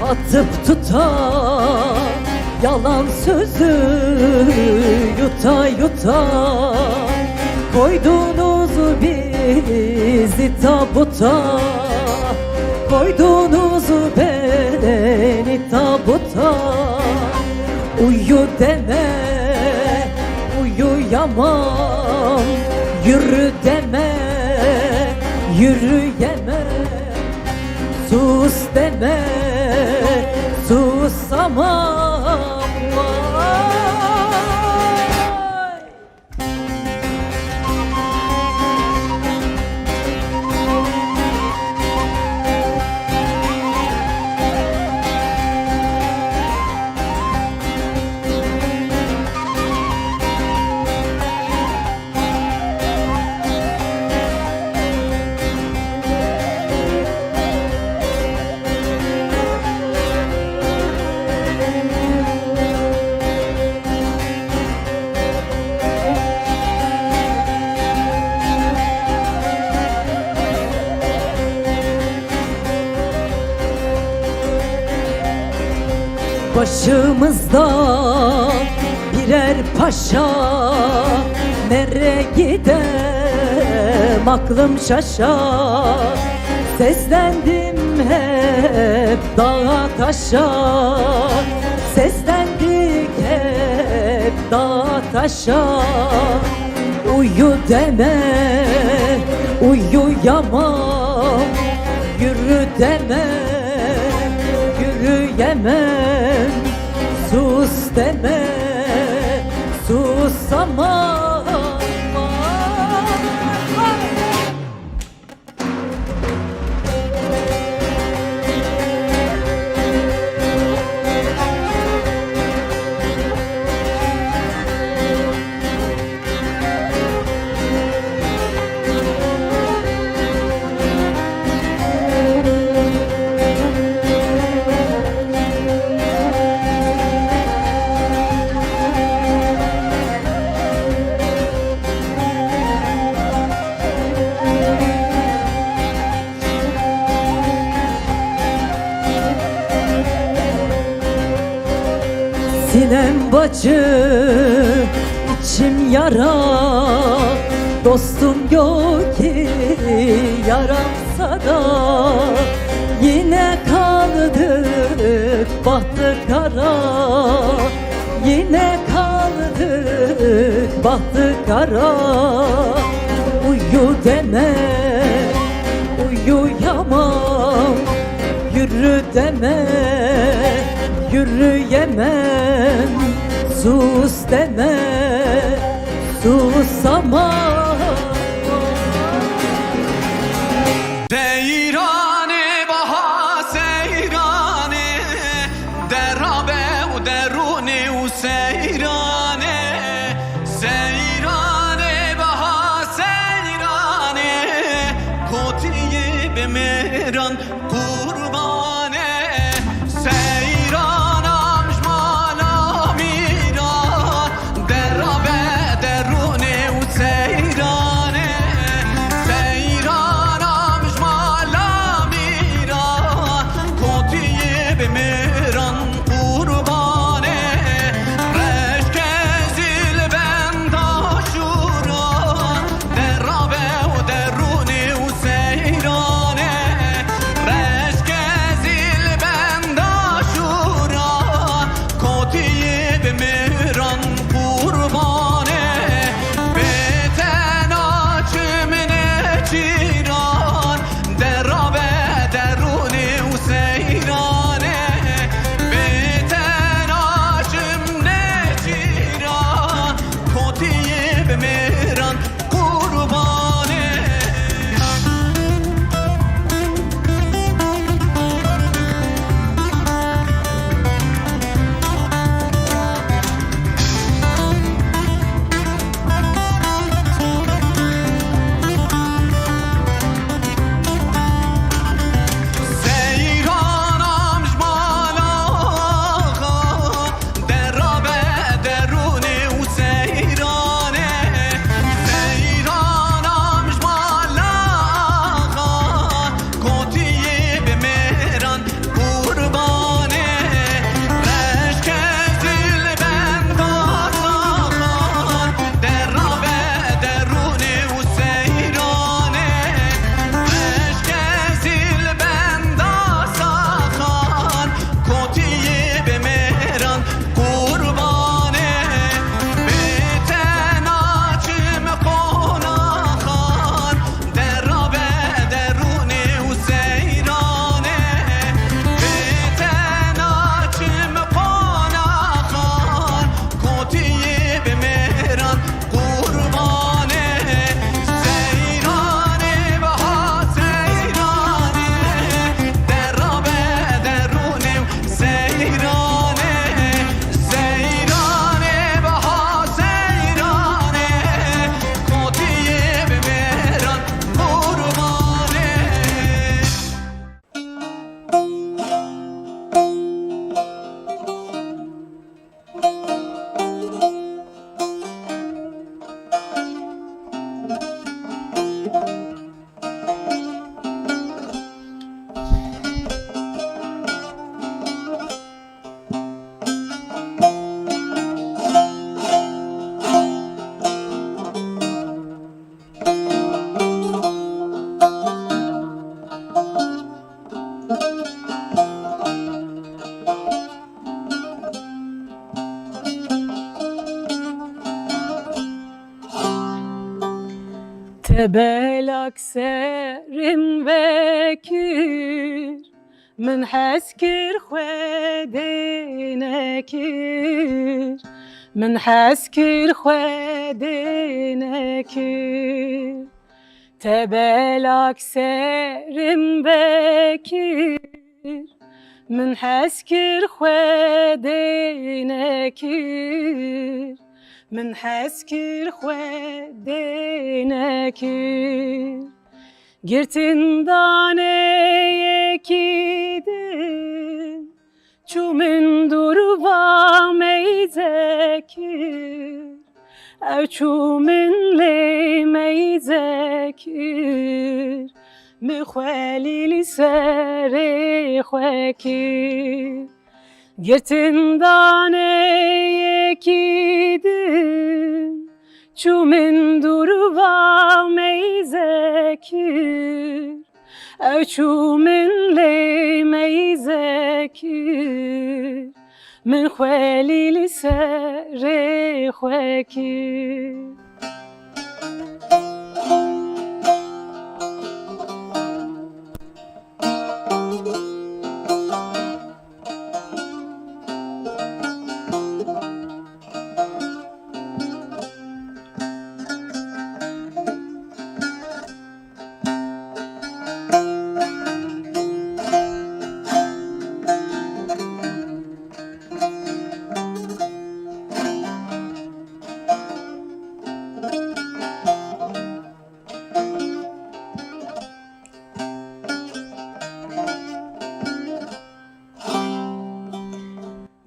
atıp tutar, yalan sözü yuta yuta. Koydunuz bizi tabuta, koydunuz beni tabuta. Uyu deme, uyuyamam, yürü deme, yürüyemem. Sus deme, susamam. Vay. Başımızda birer paşa, nereye gidem aklım şaşa. Seslendim hep dağa taşa, seslendik hep dağa taşa. Uyu deme, uyuyamam, yürü deme, yürüyemem. Sus deme, susamam. Sinem bacı, içim yara, dostum yok ki yaramsa da. Yine kaldık bahtı kara, yine kaldık bahtı kara. Uyu deme, uyuyamam, yürü deme, yürüyemem. Sus deme, susamam. Seyrane baha seyrane, derabe u derune u seyrane. Seyrane baha seyrane, kotiye bemeran kurbane. Seyran amjmala mira, derabe derune u seyrane. Seyran amjmala mira, kotiye bemeran kurbane. Reşke zilbenda şura, derabe u derune u seyrane. Reşke zilbenda şura, kotiye bemeran kurbane. Beten açımne çiran, derabe derune u seyrane. تبالك سارم بكير من حسكر خودينكير من حسكر خودينكير تبالك سارم بكير من حسكر خودينكير من حسكر خودينكير گرتن دانه کیدن چو من دور و میزکیر او چو من لی میزکیر مخوالی سر خوکیر گرتن دانه کیدن چو من دور و میزکیر او چو من لی میزکیر من خوالی سر خوکیر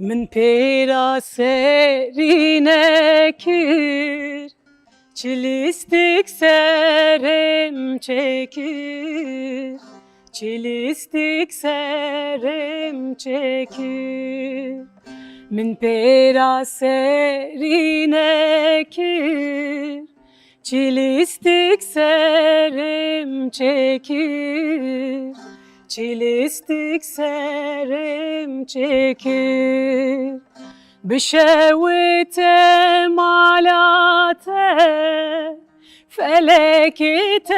من پیرا سری نکیر چلیستک سرم چکیر چلیستک سرم چکیر من پیرا سری نکیر چلیستک سرم چکیر چلیستک سرم چکیر بشوت مالاته فلكت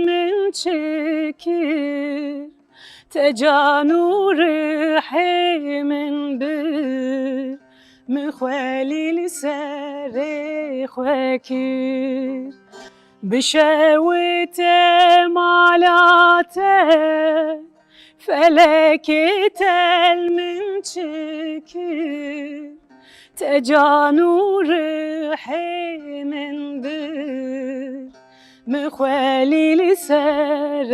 من چکیر تجانور حي من بر من خالي لسر خوكير بشوت مالاته فلكت من چکیر تجانور حي من بر من خالي لسر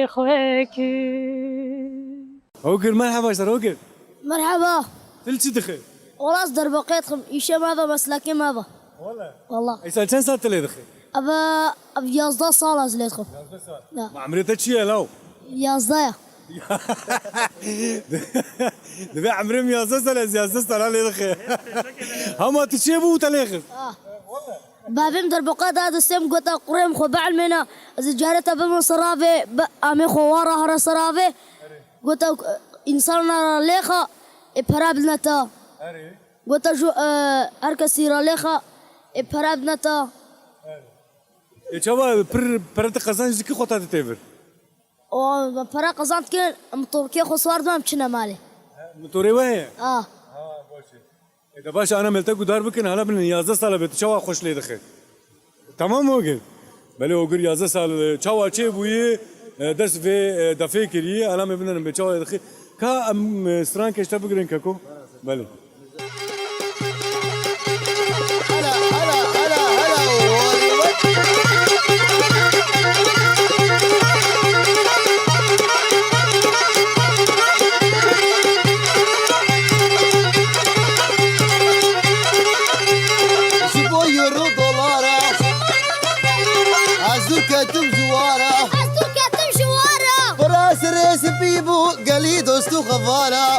خوكير اوكر مرحبا اشتر اوكر مرحبا تلشي دخل والله أصدر بقيتكم يشم هذا مسلكي ماذا والله اي سال كم سنه تلي دخل أبا يازدا صال أزليتكم لا ما عمري تشي لو يازدا دبي عمري ميازا سال يازدا سال لي دخل هم تشي بو تليخ بابم در بقات هذا السم قطع قريم خو بعل منا إذا جارت أبم صرافة أمي خوارة هر صرافة قطع إنساننا ليخا إبرابنا تا قطع جو أركسيرا ليخا إبرابنا تا شباب برت قزان زكي خطة تتفر و برا قزانت كن مطوركي خسوار دام بچنا مالي مطوري وين آه إذا باش أنا ملتك ودار بكن هلا من 11 سال بتشوا خوش لي دخل تمام اوكي بله اوكر 11 سال تشوا چه بوي دس في دفي كري انا مبنن بتشوا دخل كا ام ستران كشتا بگرين كاكو بله بيبو قالي دوستو خفالة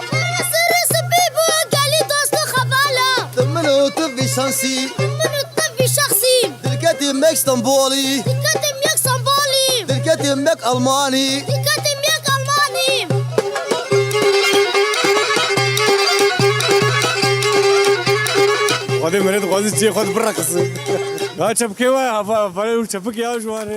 سر بيبو قالي دوستو خفالة ثمنو طفي شانسي ثمنو طفي شخصي تلقاتي ميك اسطنبولي تلقاتي ميك اسطنبولي تلقاتي ميك ألماني تلقاتي ميك ألماني غادي مريض غادي تجي خذ برا قصي Ya çapke var hava var çapık ya şu an.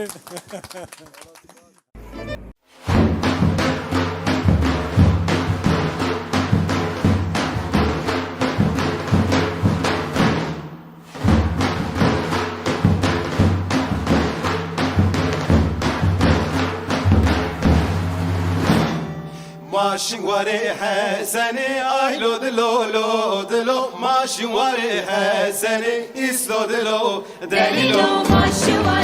ماشین واره حسنی آیلو دلو لو دلو ماشین واره حسنی ایسلو دلو دلیلو ماشوا